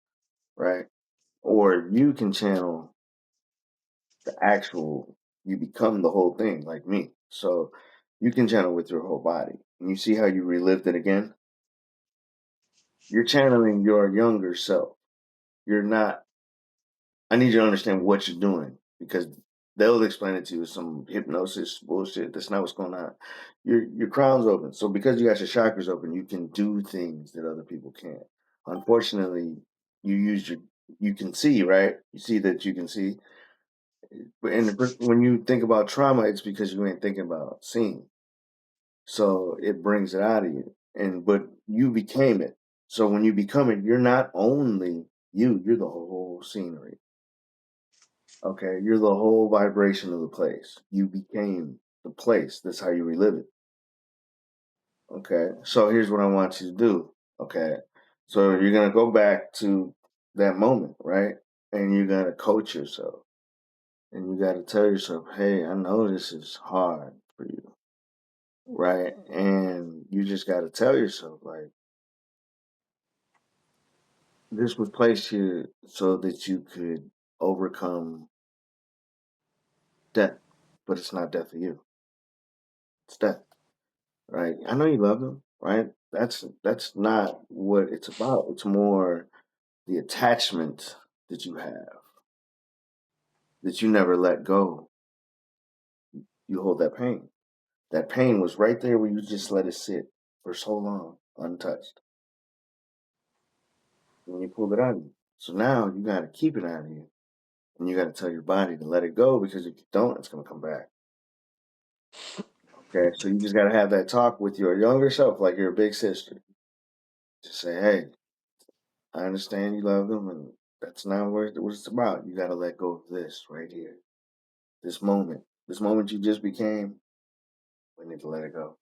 right? Or you can channel the actual. You become the whole thing, like me. So you can channel with your whole body, and you see how you relived it again. You're channeling your younger self. You're not I need you to understand what you're doing because they'll explain it to you as some hypnosis bullshit. That's not what's going on. Your crown's open. So because you got your chakras open, you can do things that other people can't. Unfortunately, you use your you can see, right? You see that you can see. But when you think about trauma, it's because you ain't thinking about seeing. So it brings it out of you. And but you became it. So when you become it, you're not only you're the whole scenery. Okay, you're the whole vibration of the place. You became the place. That's how you relive it. Okay, so here's what I want you to do. Okay, so you're gonna go back to that moment, right? And you're gonna coach yourself, and you got to tell yourself, "Hey, I know this is hard for you, right?" And you just got to tell yourself, like, this was placed here so that you could overcome death, but it's not death for you. It's death. Right? I know you love them, right? That's not what it's about. It's more the attachment that you have that you never let go. You hold that pain. That pain was right there where you just let it sit for so long, untouched. And you pulled it out of you. So now you got to keep it out of you. And you got to tell your body to let it go because if you don't, it's going to come back. Okay. So you just got to have that talk with your younger self, like your big sister. Just say, hey, I understand you love them, and that's not what it's about. You got to let go of this right here, this moment you just became. We need to let it go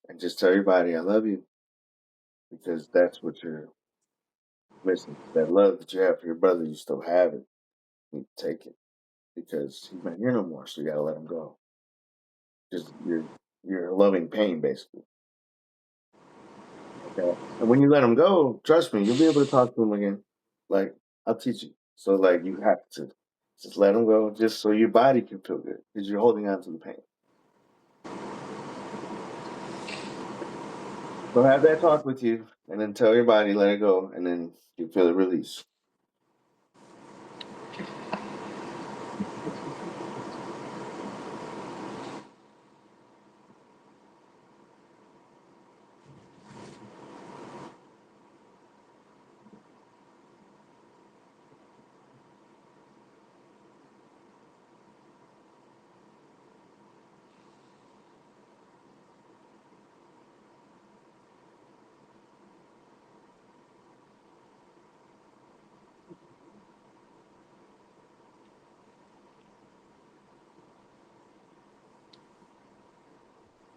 and just tell your body, "I love you," because that's what you're missing. That love that you have for your brother, you still have it. You need to take it because he's not here no more. So you got to let him go. Just you're loving pain, basically. Okay, and when you let him go, trust me, you'll be able to talk to him again. Like I'll teach you. So like you have to just let him go, just so your body can feel good because you're holding on to the pain. So have that talk with you, and then tell your body let it go, and then you feel the release.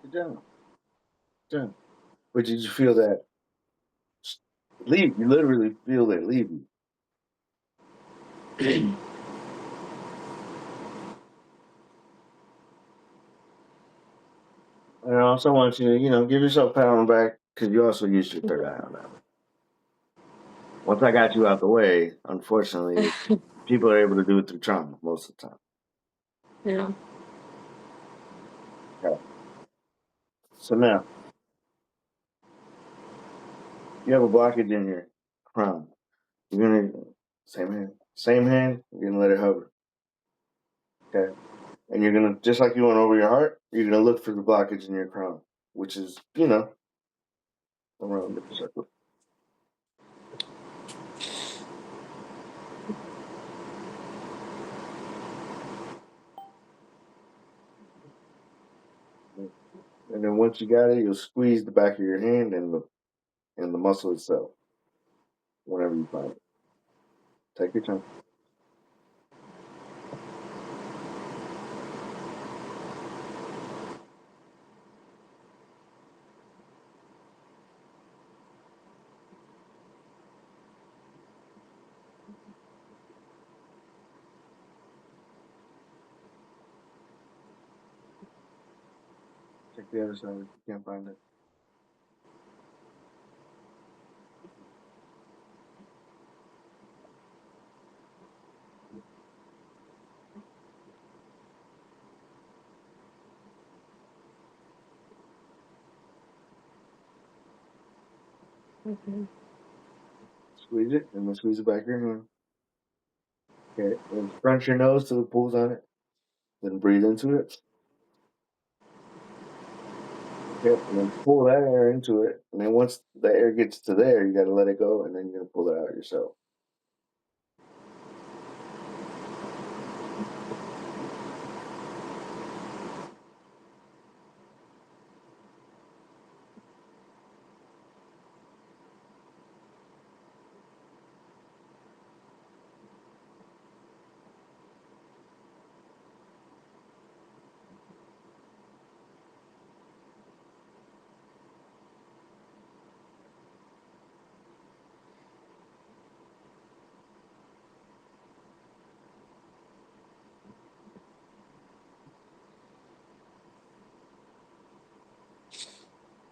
Good job. Good job. But did you feel that leave? You literally feel that leave you. also want you to, give yourself a pat on the back because you also used your third eye on that one. Once I got you out the way, unfortunately, people are able to do it through trauma most of the time. Yeah. Okay. So now, you have a blockage in your crown. You're gonna same hand. You're gonna let it hover. Okay, and you're gonna just like you went over your heart. You're gonna look for the blockage in your crown, which is around the circle. And then once you got it, you'll squeeze the back of your hand and the muscle itself. Whenever you find it, take your time. Check the other side if you can't find it. Okay. Squeeze it, and then squeeze the back of your hand. Okay, and scrunch your nose till it pulls on it. Then breathe into it. Okay, and then pull that air into it. And then once the air gets to there, you got to let it go, and then you're gonna pull it out yourself.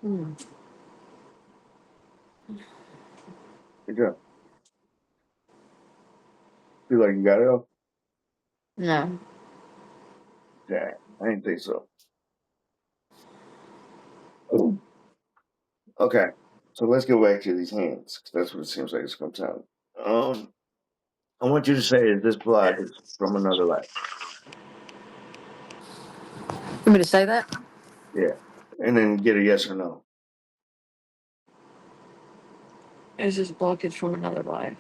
Hmm. Good job. Feel like you got it all? No. Yeah, I didn't think so. Oh. Okay, so let's go back to these hands, 'cause that's what it seems like it's going to sound. I want you to say, is this blood is from another life? You want me to say that? Yeah. And then get a yes or no. Is this blockage from another life?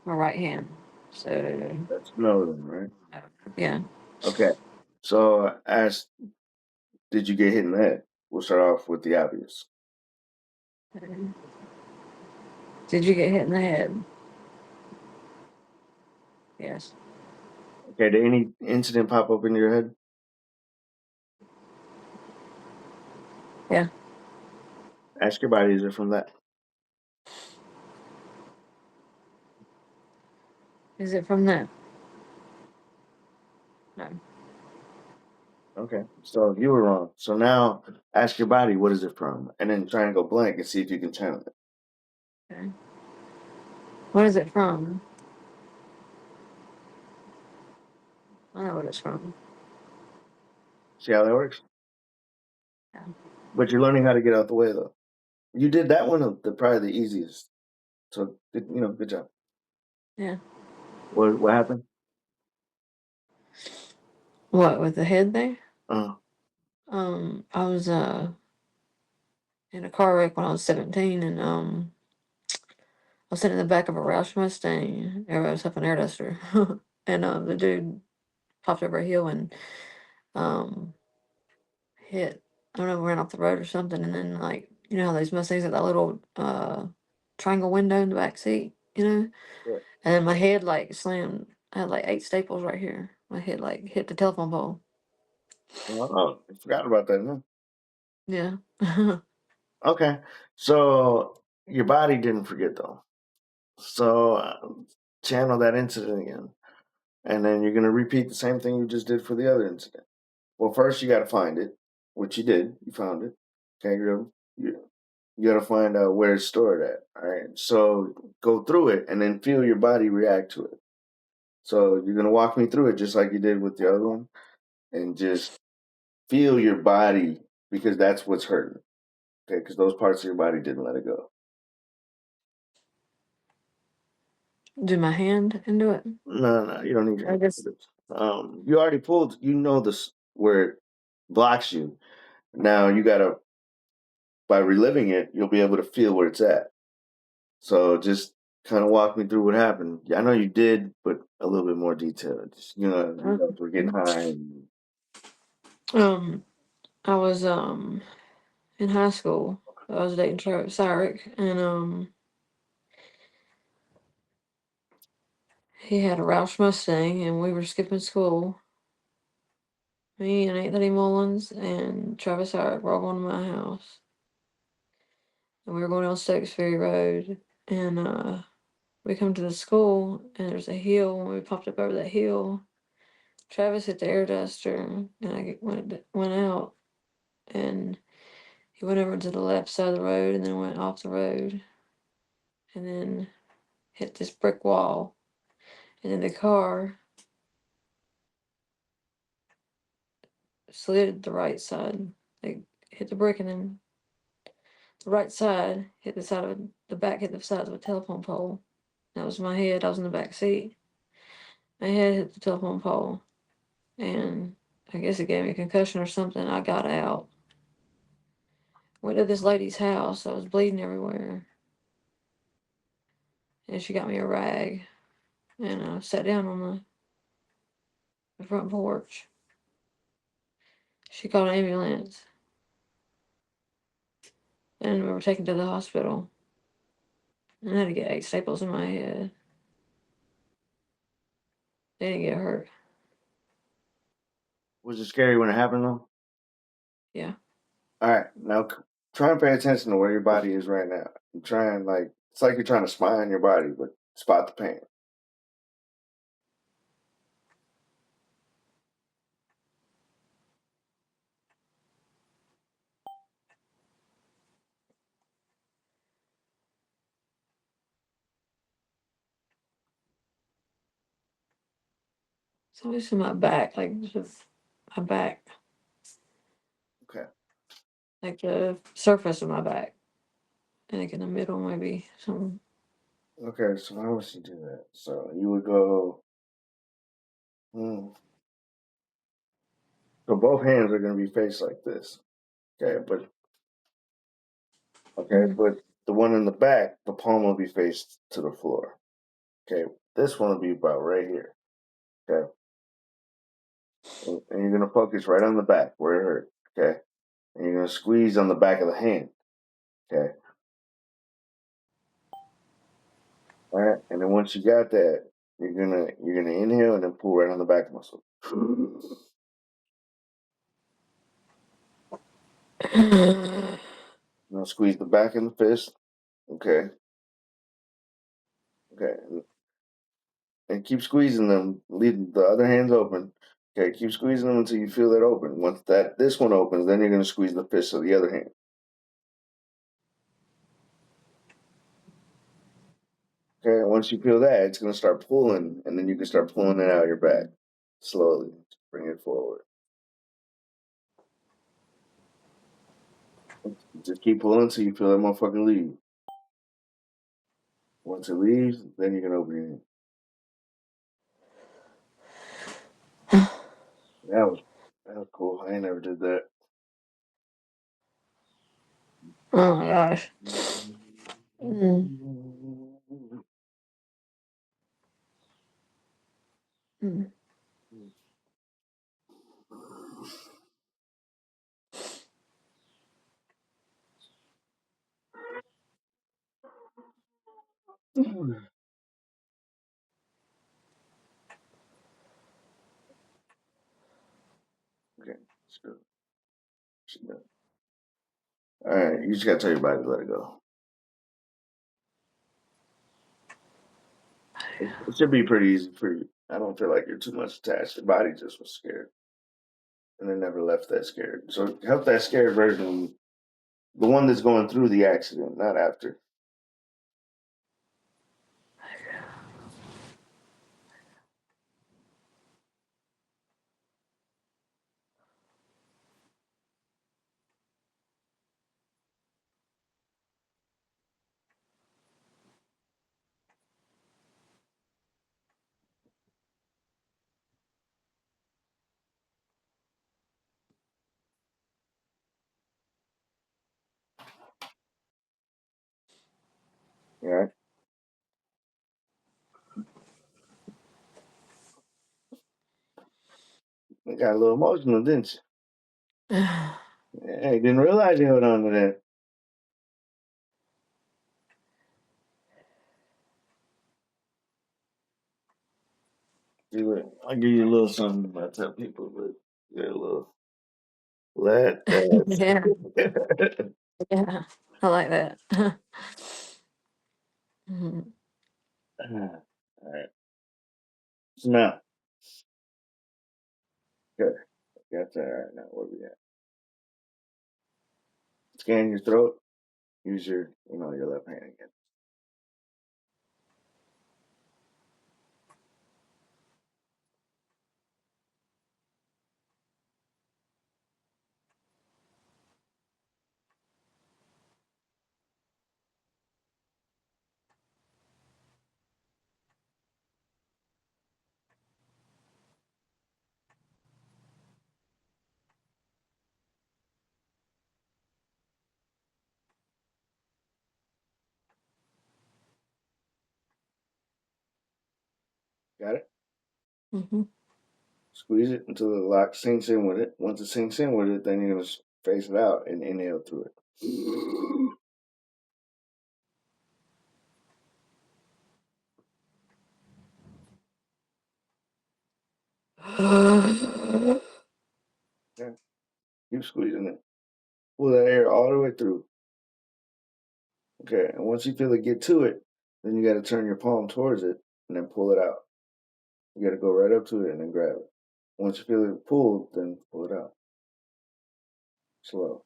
My right hand. So, That's no then, right? yeah. Okay. So ask, did you get hit in the head? We'll start off with the obvious. Did you get hit in the head? Yes. Okay, did any incident pop up in your head? Yeah. Ask your body, is it from that? Is it from that? No. Okay. So you were wrong. So now ask your body, what is it from? And then try and go blank and see if you can channel it. Okay. What is it from? I know what it's from. See how that works? Yeah. But you're learning how to get out the way though. You did that one probably the easiest. So good job. Yeah. What happened? What, with the head there? Uh, I was in a car wreck when I was 17, and I was sitting in the back of a Roush Mustang. Everybody was up an air duster, and the dude popped over a hill and um hit. I don't know, ran off the road or something, and then like you know how those Mustangs have that little triangle window in the back seat, you know, yeah. and then my head like slammed. I had like 8 staples right here. My head like hit the telephone pole. Oh, I forgot about that. Huh? Yeah. Okay. So your body didn't forget though. So channel that incident again. And then you're going to repeat the same thing you just did for the other incident. Well, first you got to find it, which you did. You found it. Okay, you got to find out where it's stored at. All right. So go through it and then feel your body react to it. So you're gonna walk me through it just like you did with the other one, and just feel your body because that's what's hurting. Okay, because those parts of your body didn't let it go. Do my hand into it? No, you don't need your I hand. guess. You already pulled. You know this where it blocks you. Now you gotta by reliving it, you'll be able to feel where it's at. So just kind of walk me through what happened. Yeah, I know you did, but a little bit more detail. Just, you guys were getting high. And, Um, I was in high school. I was dating Cyrus, and he had a Roush Mustang, and we were skipping school. Me and Anthony Mullins and Travis Hart were all going to my house, and we were going down Stokes Ferry Road, and we come to the school, and there's a hill. When we popped up over that hill, Travis hit the air duster, and went out, and he went over to the left side of the road, and then went off the road, and then hit this brick wall, and then the car slid the right side. They hit the brick, and then the right side hit the side of the back hit the side of a telephone pole. That was my head. I was in the back seat. My head hit the telephone pole, and I guess it gave me a concussion or something. I got out. Went to this lady's house. I was bleeding everywhere, and she got me a rag, and I sat down on the front porch. She called an ambulance, and we were taken to the hospital. And I had to get 8 staples in my head. They didn't get hurt. was it scary when it happened though? Yeah. All right, now try and pay attention to where your body is right now. And try and it's like you're trying to spy on your body, but spot the pain. So it's in my back, my back, Okay. like the surface of my back. I think in the middle, maybe some. Okay, so how would she do that? So you would go. Hmm. So both hands are going to be faced like this. Okay, Mhm. but the one in the back, the palm will be faced to the floor. Okay, this one will be about right here. Okay, and you're going to focus right on the back where it hurt. Okay, and you're going to squeeze on the back of the hand. Okay, all right, and then once you got that, you're gonna inhale and then pull right on the back muscle. Now squeeze the back of the fist. Okay, okay, and keep squeezing them. Leave the other hands open. Okay, keep squeezing them until you feel that open. Once this one opens, then you're gonna squeeze the fist of the other hand. Okay, once you feel that, it's gonna start pulling, and then you can start pulling it out of your back slowly. Bring it forward. Just keep pulling until you feel that motherfucking leave. Once it leaves, then you can open your hand. That was cool. I ain't never did that. Oh my gosh. Mm. Mm. Okay, let's go. All right, you just gotta tell your body to let it go. It should be pretty easy for you. I don't feel like you're too much attached. Your body just was scared. and then never left that scared. So help that scared version of you, the one that's going through the accident, not after. All right. You got a little emotional, didn't you? Yeah, you didn't realize you held on to that. I'll give you a little something I tell people, but get a little let Yeah, that. yeah, I like that. Mhm. All right. Smell. Good. Got that. All right. Now where we at? Scan your throat. Use your left hand again. Got it? Mhm. Squeeze it until the lock sinks in with it. Once it sinks in with it, then you're gonna face it out and inhale through it. Okay. Keep squeezing it. Pull that air all the way through. Okay. And once you feel it get to it, then you got to turn your palm towards it and then pull it out. You got to go right up to it and then grab it. Once you feel it pulled, then pull it out. Slow.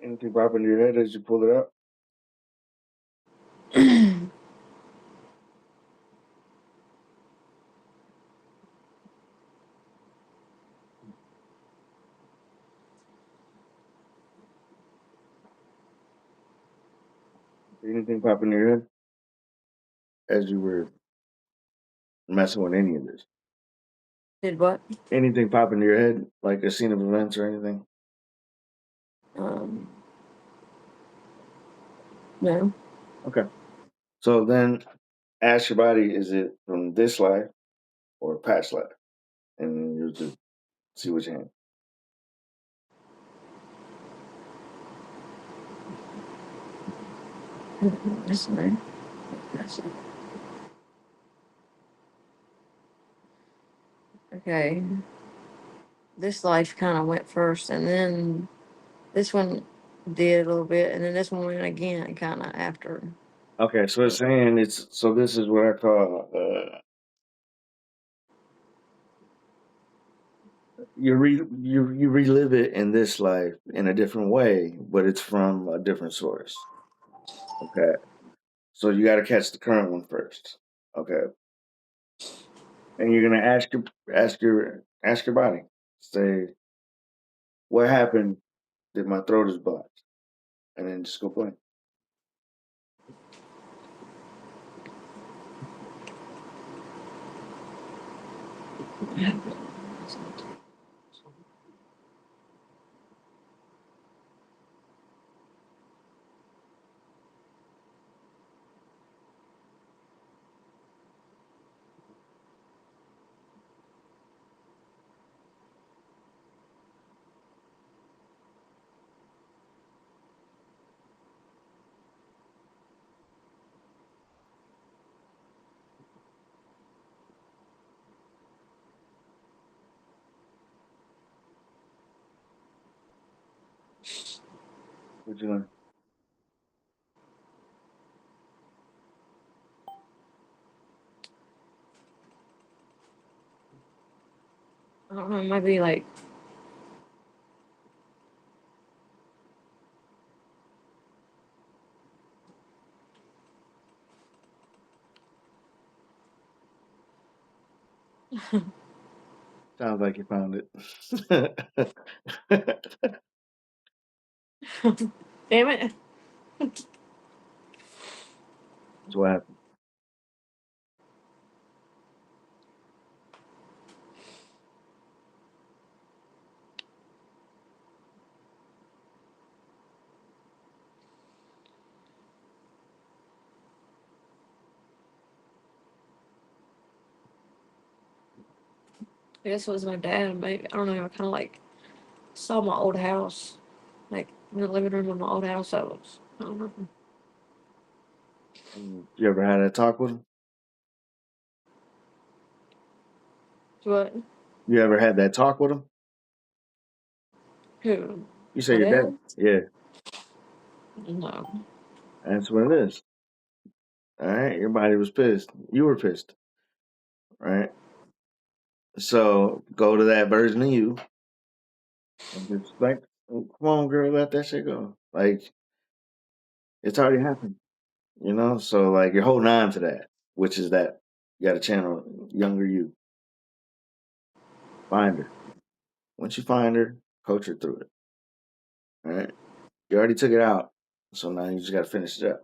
Anything pop into your head as you pull it out? Anything pop into your head as you were messing with any of this? Did what? Anything pop into your head, like a scene of events or anything? Um, no. Okay. So then ask your body, is it from this life or past life? And then you'll just see which hand. That's right. That's it. Okay. This life kind of went first, and then this one did a little bit, and then this one went again, kind of after. Okay, so it's saying this is what I call you relive it in this life in a different way, but it's from a different source. Okay. So you gotta catch the current one first. Okay. And you're gonna ask your body. Say, what happened that my throat is blocked? And then just go play. What you doing? I don't know, it might be like Sounds like you found it. damn it. That's what happened. I guess it was my dad, maybe. I don't know, I kinda like saw my old house. Like in the living room of my old house I don't know. You ever had that talk with him? What? You ever had that talk with him? Who? You say My your dad? dad? Yeah, No. that's what it is. All right, your body was pissed. You were pissed, right? So go to that version of you and just like, "Oh, come on, girl, let that shit go. Like it's already happened, you know. So like you're holding on to that, which is that you got to channel younger you. Find her. Once you find her, coach her through it. All right. You already took it out, so now you just got to finish it up.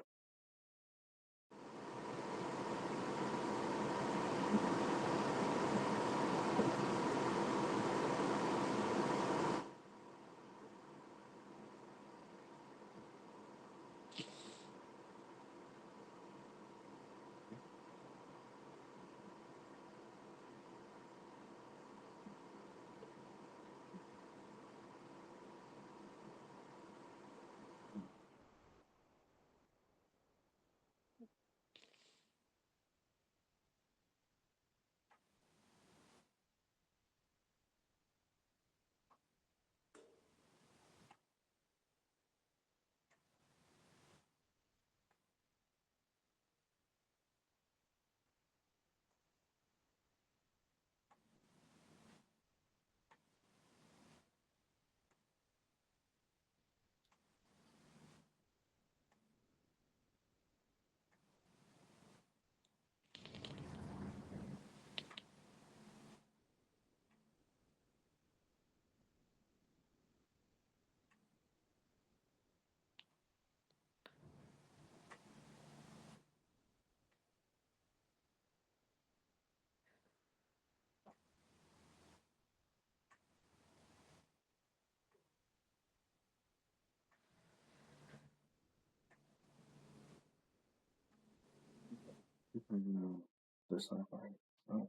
That's not fine. Oh,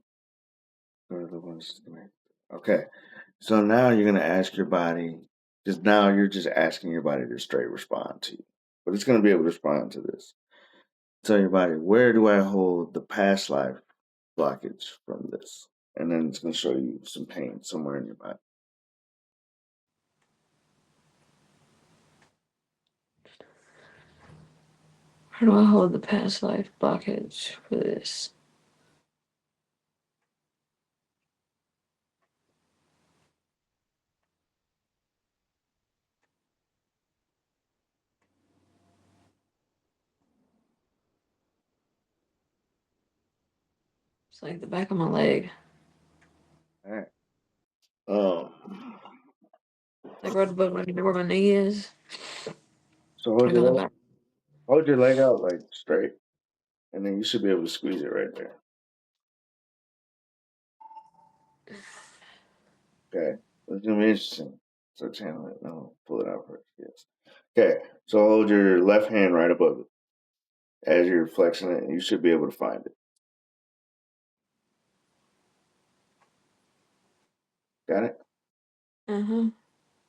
go to the ones connected. Okay. So now you're gonna ask your body, because now you're just asking your body to straight respond to you. But it's gonna be able to respond to this. Tell your body, where do I hold the past life blockage from this? And then it's gonna show you some pain somewhere in your body. How do I hold the past life blockage for this? It's like the back of my leg. All right. Um Like right above where my knee is. so Like on the back. hold your leg out like straight, and then you should be able to squeeze it right there. Okay. It's gonna be interesting. So channel it. No, pull it out first. Yes. Okay. So hold your left hand right above it. As you're flexing it, you should be able to find it. Got it? Uh-huh.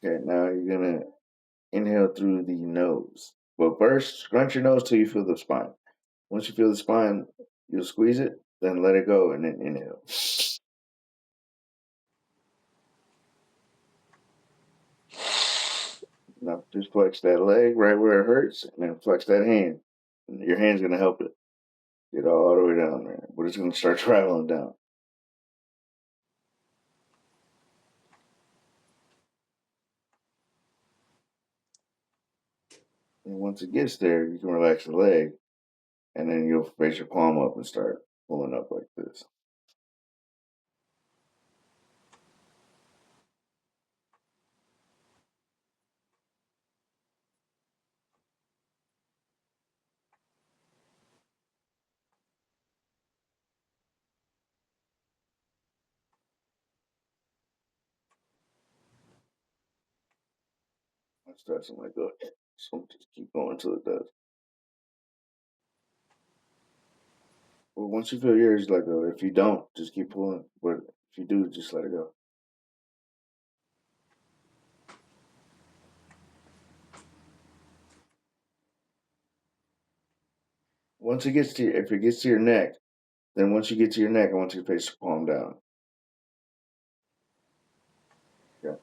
Okay, now you're gonna inhale through the nose. But first, scrunch your nose till you feel the spine. Once you feel the spine, you'll squeeze it, then let it go, and then inhale. Now just flex that leg right where it hurts, and then flex that hand. And your hand's gonna help it get all the way down there, but it's gonna start traveling down. And once it gets there, you can relax the leg, and then you'll raise your palm up and start pulling up like this. It starts to like go, so just keep going until it does. Well, once you feel yours, let go. If you don't, just keep pulling. But if you do, just let it go. Once it gets to your, if it gets to your neck, then once you get to your neck, I want you to face the palm down. Yeah,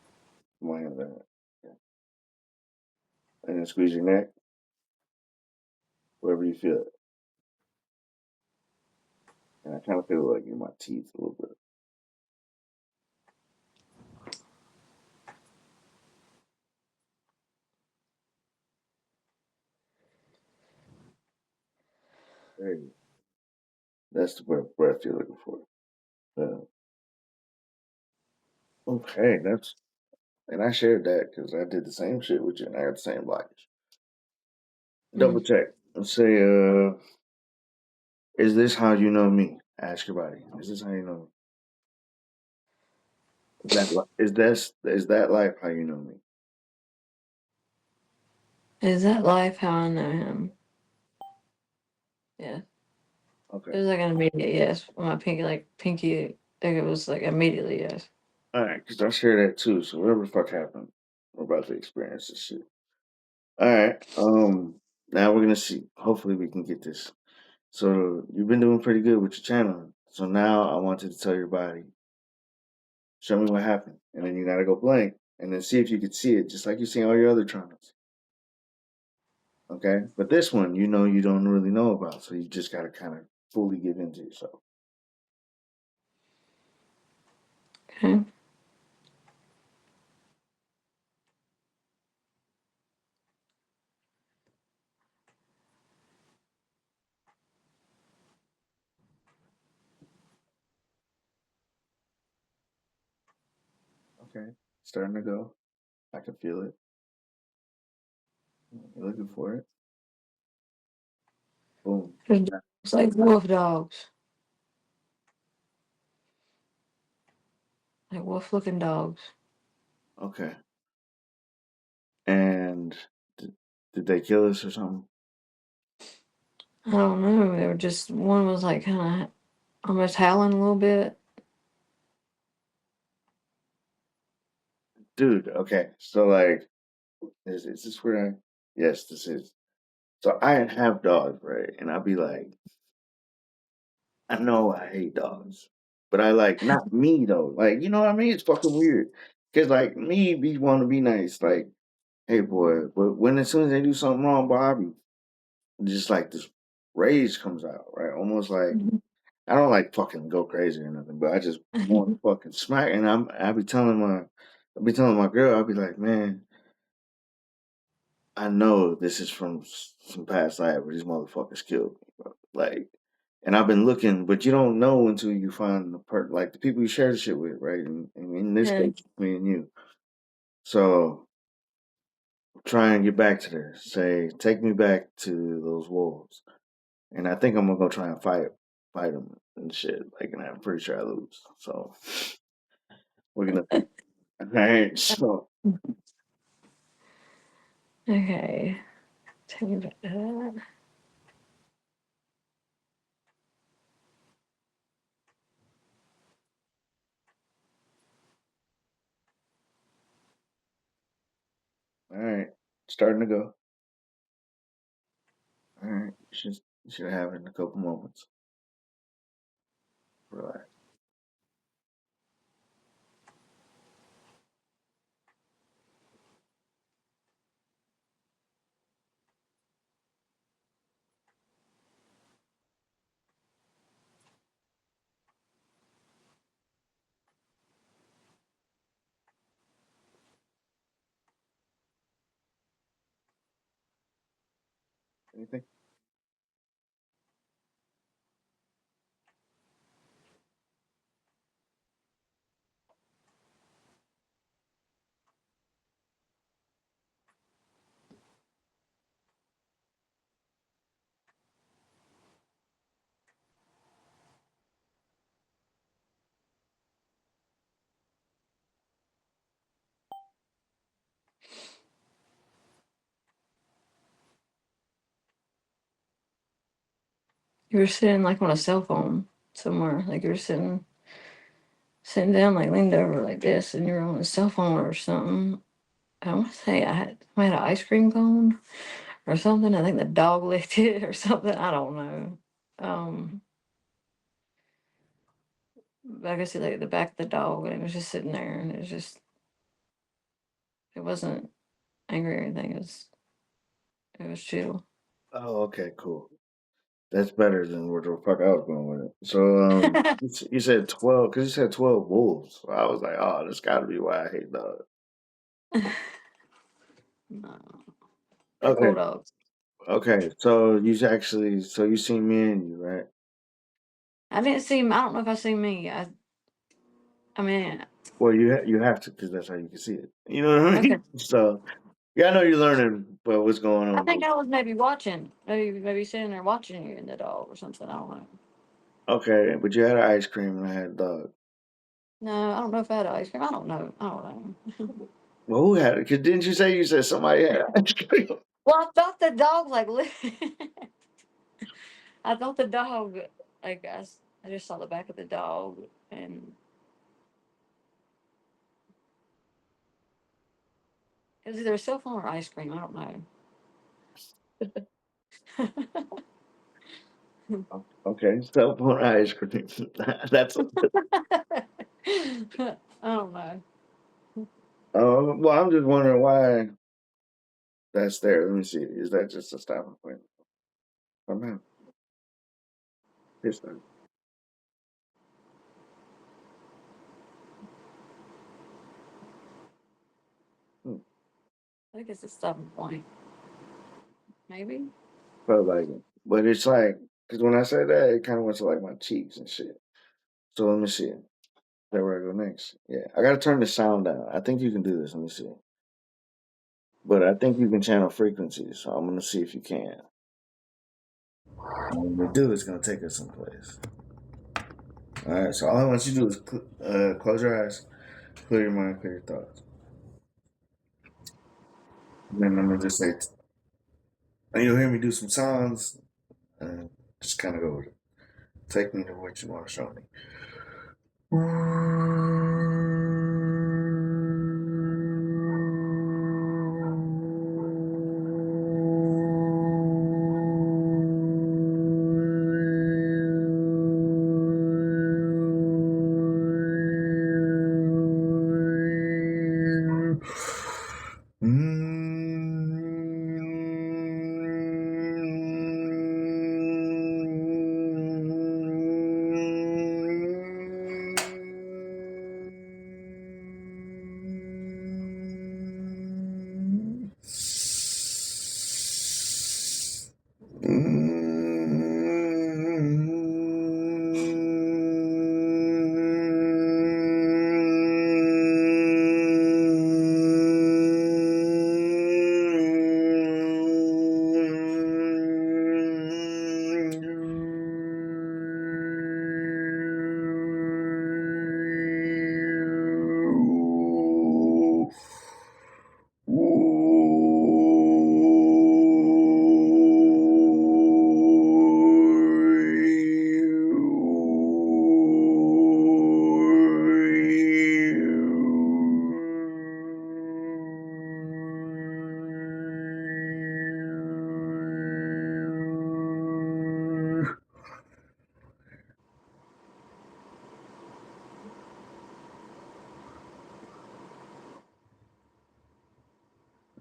my hand there. Yeah. And then squeeze your neck, wherever you feel it. And I kind of feel like in my teeth a little bit. There you go. That's the breath you're looking for. Uh, okay, that's, and I shared that because I did the same shit with you and I got the same blockage. Double Mm. check and say, is this how you know me? Ask your body. Is this how you know me? Is that life how you know me? Is that life how I know him? Yeah. Okay. It was like an immediate yes. When my pinky, like it was like immediately yes. All right, because I share that too. So whatever the fuck happened, we're about to experience this shit. All right. Now we're gonna see. Hopefully we can get this. So you've been doing pretty good with your channel. So now I want you to tell your body, show me what happened, and then you gotta go blank, and then see if you can see it, just like you see all your other traumas. Okay. But this one, you don't really know about, so you just gotta kind of fully give into yourself. Okay. Okay. Starting to go. I can feel it. You're looking for it. Boom. It's like wolf dogs, like wolf looking dogs. Okay. And did, did they kill us or something? I don't know. They were just one was like kind of almost howling a little bit. Dude, okay. So like, is this where I? Yes, this is. So I have dogs, right? And I'd be like, I know I hate dogs, but I like not me though. Like, you know what I mean? It's fucking weird. Cause like me be want to be nice, like, hey boy, but when as soon as they do something wrong, Bobby, just like this rage comes out, right? Almost like Mhm. I don't like fucking go crazy or nothing, but I just want to fucking smack. And I be telling my girl, I'll be like, man, I know this is from some past life where these motherfuckers killed me, bro. Like, and I've been looking, but you don't know until you find like the people you share the shit with, right? And in this Yeah. case, me and you. So try and get back to there. Say, take me back to those wolves, and I think I'm gonna go try and fight them and shit. Like, and I'm pretty sure I lose. So we're gonna see. All right. So Okay. Take me back to that. all right, starting to go. All right, you should have it in a couple moments. Relax. Anything? You were sitting like on a cell phone somewhere. Like you were sitting down, like leaned over like this, and you're on a cell phone or something. I want to say I had an ice cream cone or something. I think the dog licked it or something. I don't know. But I could see like the back of the dog, and it was just sitting there, and it wasn't angry or anything. It was chill. Oh, okay, cool. That's better than where the fuck I was going with it. So, you said 12, because you said 12 wolves. So I was like, oh, that's got to be why I hate dogs. No, they're cool Okay, dogs. okay. So you seen me and you, right? I didn't see him. I don't know if I seen me. I mean, Well, you have to, because that's how you can see it. You know what I okay. mean? So, yeah, I know you're learning, but what's going I on? think I was maybe watching, maybe sitting there watching you and the dog or something. I don't know. Okay, but you had ice cream and I had a dog. No, I don't know if I had ice cream. I don't know. I don't know. Well, who had it? 'Cause didn't you say somebody had ice cream? Well, I thought the dog I thought the dog like I just saw the back of the dog and it was either a cell phone or ice cream. I don't know. Okay, cell phone ice cream. That's I don't know. well, I'm just wondering why that's there. Let me see. Is that just a stopping point? Somehow. This time. Hmm. I think it's a stopping point. Maybe. Felt like it. But it's like, because when I said that, it kind of went to like my cheeks and shit. So let me see. Is that where I go next? Yeah. I got to turn the sound down. I think you can do this. Let me see. But I think you can channel frequencies. So I'm going to see if you can. And when we do, it's going to take us someplace. All right. So all I want you to do is close your eyes, clear your mind, clear your thoughts. And then I'm going to just say, and you'll hear me do some sounds and just kind of go with it. Take me to what you want to show me.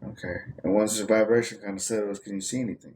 Okay. And once the vibration kind of settles, can you see anything?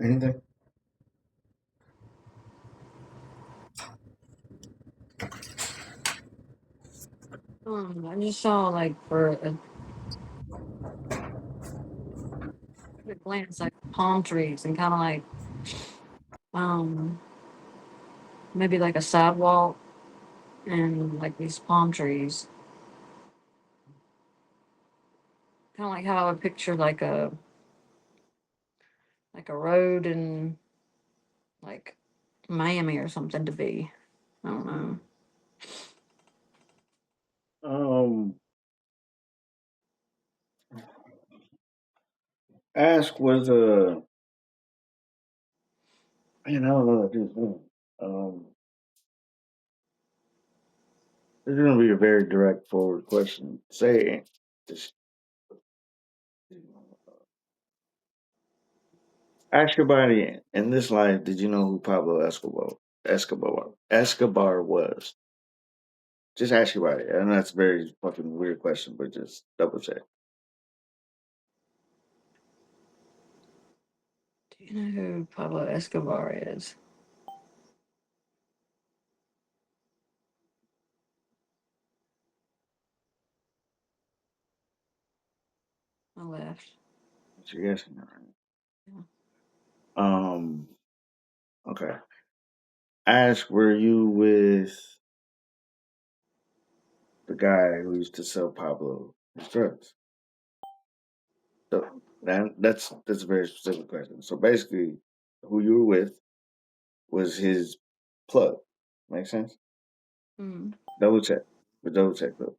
Anything? I just saw like for a glance like palm trees and kind of like um maybe like a sidewalk and like these palm trees. Kind of like how I would picture like a road in like Miami or something to be. I don't know. Um, Ask was man, I don't know what this is. This is gonna be a very direct, forward question. Say, just ask your body in this life. Did you know who Pablo Escobar was? Just ask your body. I know that's a very fucking weird question, but just double check. Do you know who Pablo Escobar is? I left. What you guessing, all right? Yeah. Okay. Ask, were you with the guy who used to sell Pablo his drugs? So that's a very specific question. So basically, who you were with was his plug. Make sense? Mm. Double check. But double check those.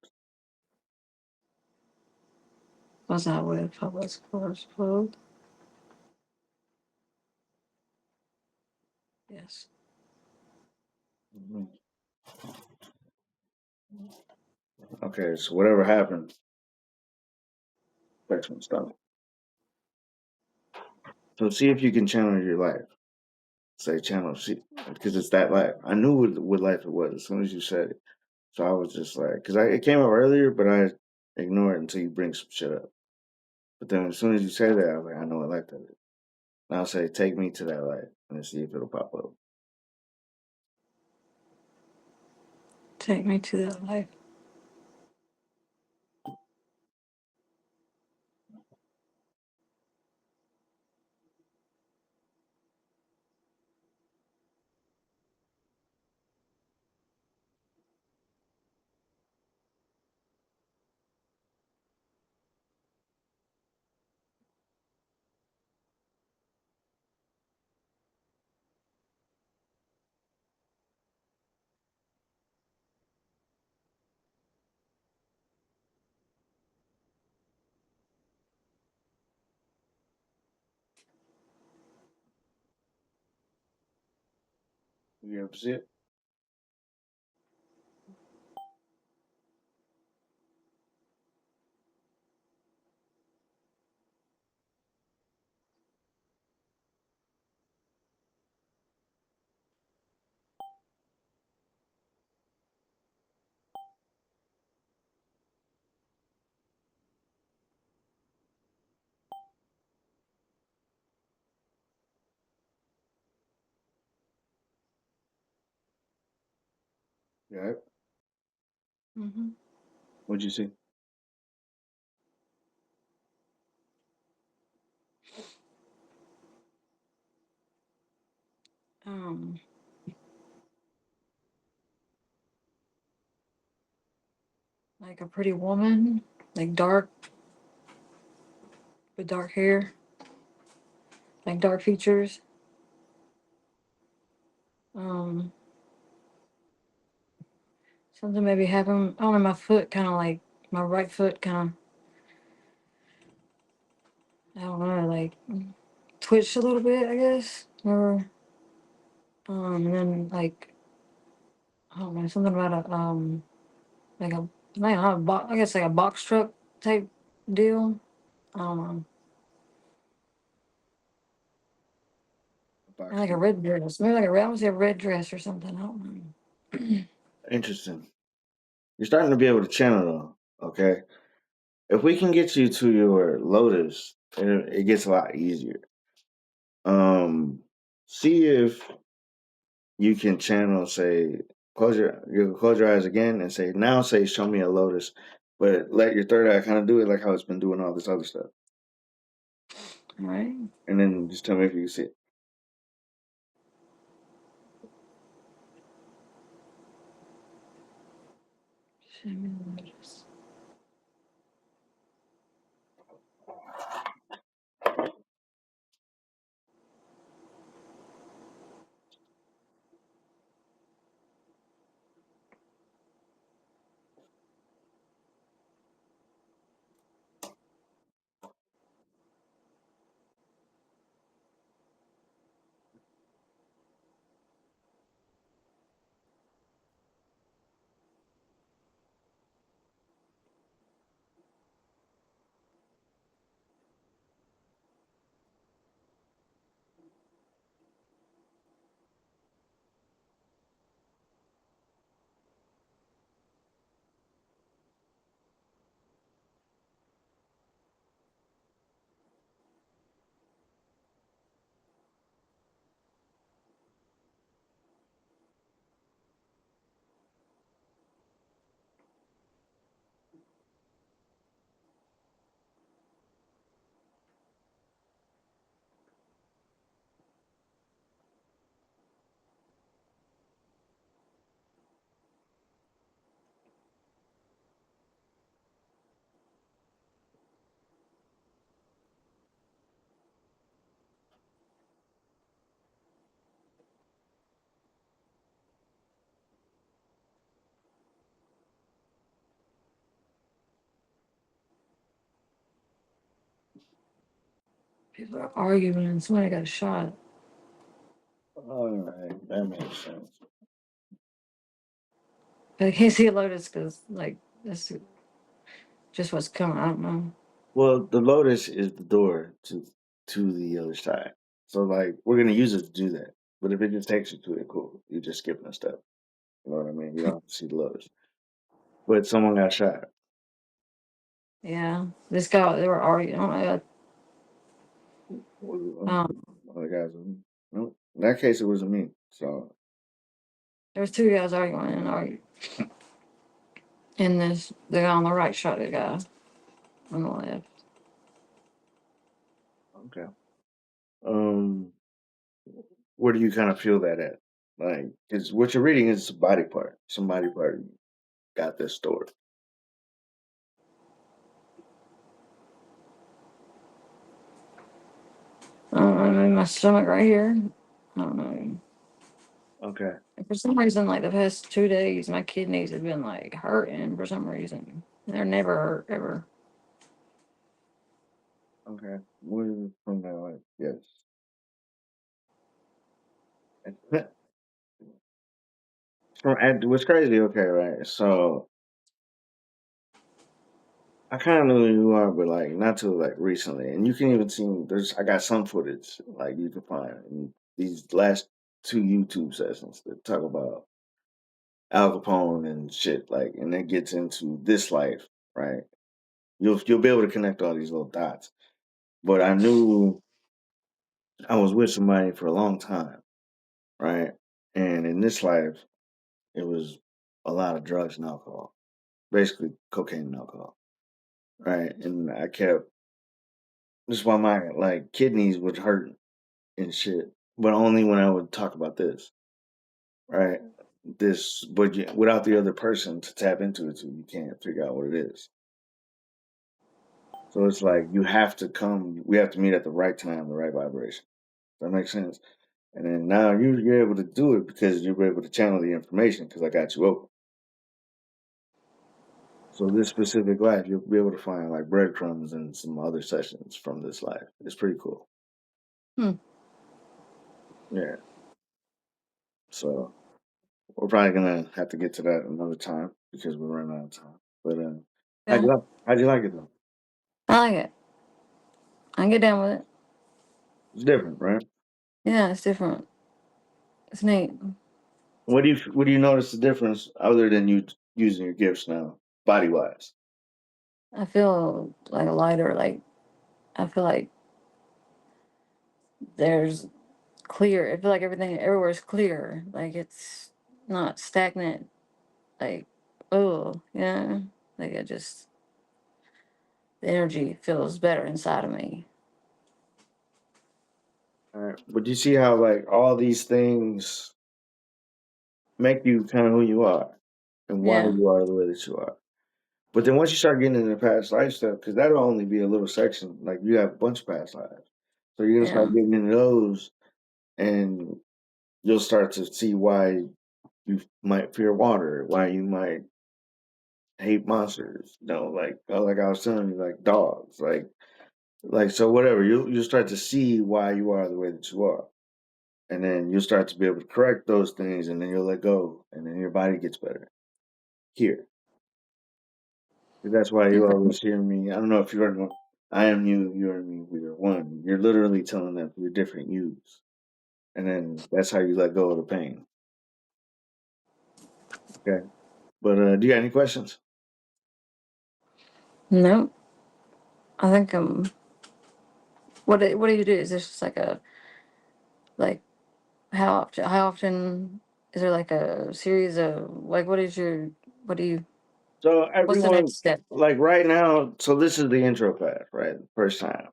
Was I with Pablo Escobar's plug? Yes. Mhm. Okay, so whatever happened, affects my stomach. So see if you can channel your life. Say channel, see, because it's that life. I knew what life it was as soon as you said it. So I was just like, because it came up earlier, but I ignored it until you bring some shit up. But then as soon as you say that, I was like, I know what life that is. And I'll say, take me to that life and see if it'll pop up. Take me to that life. You ever see it? Yeah. Mm-hmm. What'd you see? Um, like a pretty woman, like dark with dark hair, like dark features. Um, Something maybe happened. I don't know. My foot kind of like my right foot kind of I don't know, like twitched a little bit. I guess. Or and then like I don't know something about a like a not a box. I guess like a box truck type deal. I don't know. A And box like a truck. red dress. Maybe like a red. I would say a red dress or something. I don't know. Interesting. You're starting to be able to channel though. Okay. If we can get you to your lotus, it gets a lot easier. See if you can channel, say, close your eyes again and say, now say, show me a lotus, but let your third eye kind of do it like how it's been doing all this other stuff. All right. And then just tell me if you can see it. Show me the lotus. People are arguing and somebody got shot. All right, that makes sense. But I can't see a lotus because, like, that's just what's coming. I don't know. Well, the lotus is the door to the other side. So like we're gonna use it to do that. But if it just takes you to it, cool. You're just skipping a step. You know what I mean? You don't have to see the lotus. But someone got shot. Yeah. This guy, they were arguing. One of the guys was me. Nope. In that case it wasn't me. So There was two guys arguing and arguing. And the guy on the right shot the guy on the left. okay. Um where do you kind of feel that at? Like, because what you're reading is a body part. Some body part got this stored. I don't know, maybe my stomach right here. I don't know. Okay. And for some reason, like the past 2 days, my kidneys have been like hurting for some reason. They're never hurt ever. Okay. What is it from that like? Yes. What's crazy, okay, right? So I kind of know who you are, but like not till like recently. And you can even see I got some footage like you can find in these last two YouTube sessions that talk about Al Capone and shit. Like, and it gets into this life, right? You'll be able to connect all these little dots. But I knew I was with somebody for a long time, right? And in this life, it was a lot of drugs and alcohol, basically cocaine and alcohol, right? And I kept this is why my like kidneys would hurt and shit, but only when I would talk about this, right? But without the other person to tap into it, so you can't figure out what it is. So it's like you have to come. We have to meet at the right time, the right vibration. Does that makes sense? And then now you're able to do it because you're able to channel the information because I got you open. So this specific life, you'll be able to find like breadcrumbs and some other sessions from this life. It's pretty cool. Hmm. Yeah. So we're probably gonna have to get to that another time because we're running out of time. But Yeah. how'd you like it though? I like it. I can get down with it. It's different, right? Yeah, it's different. It's neat. What do you notice the difference other than you using your gifts now, body wise? I feel like lighter. Like I feel like there's clear. I feel like everything everywhere is clear. Like it's not stagnant. Like, oh, yeah. Like it just, the energy feels better inside of me. All right. But you see how like all these things make you kind of who you are and why Yeah. you are the way that you are. But then once you start getting into past life stuff, because that'll only be a little section, like you have a bunch of past lives. So you're gonna Yeah. start getting into those and you'll start to see why you might fear water, why you might hate monsters, like I was telling you, like dogs, like so whatever. You start to see why you are the way that you are. And then you'll start to be able to correct those things and then you'll let go and then your body gets better. Here. That's why you Okay. always hear me. I don't know if you heard me. I am you, you are me, we are one. You're literally telling them you're different yous. And then that's how you let go of the pain. Okay. But do you have any questions? No, I think what do you do? Is this just like a, like, how often is there like a series of, like, what do you, So what's the everyone next step? like right now, so this is the intro class, right? First time.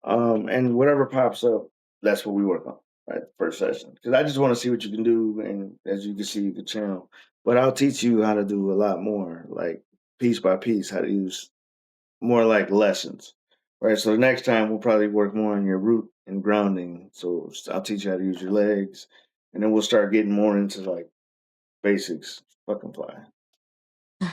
And whatever pops up, that's what we work on, right? First session. Because I just want to see what you can do, and as you can see, you can channel. But I'll teach you how to do a lot more, like piece by piece, how to use more like lessons, right? So the next time we'll probably work more on your root and grounding. So I'll teach you how to use your legs, and then we'll start getting more into like basics. Fucking fly, All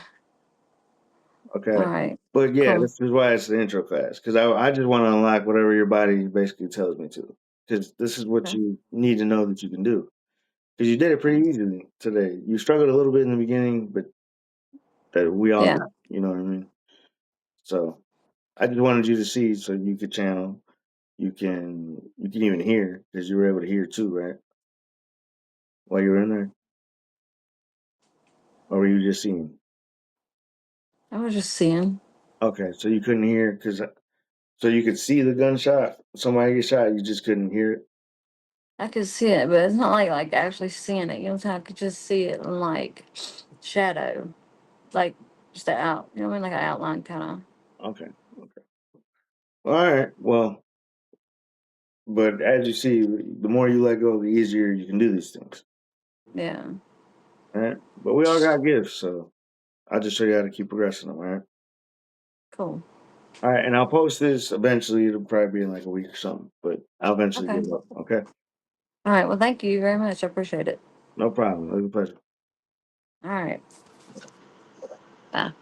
okay? right. But yeah, Cool. this is why it's the intro class because I just want to unlock whatever your body basically tells me to. Because this is what Okay. you need to know that you can do. Because you did it pretty easily today. You struggled a little bit in the beginning, but that we all Yeah. do. You know what I mean? So I just wanted you to see so you could channel. You can even hear because you were able to hear too, right? While you were in there, or were you just seeing? I was just seeing. Okay, so you couldn't hear because so you could see the gunshot. Somebody get shot, you just couldn't hear it. I could see it, but it's not like actually seeing it. You know what I'm saying? I could just see it in like shadow, like just the out. You know what I mean? Like an outline kind of. Okay, okay. All right. Well, but as you see, the more you let go, the easier you can do these things. Yeah. All right. But we all got gifts, so I'll just show you how to keep progressing them. All right. Cool. All right, and I'll post this eventually. It'll probably be in like a week or something, but I'll eventually Okay. get it up. Okay. All right. Well, thank you very much. I appreciate it. No problem. It was a pleasure. All right. Bye.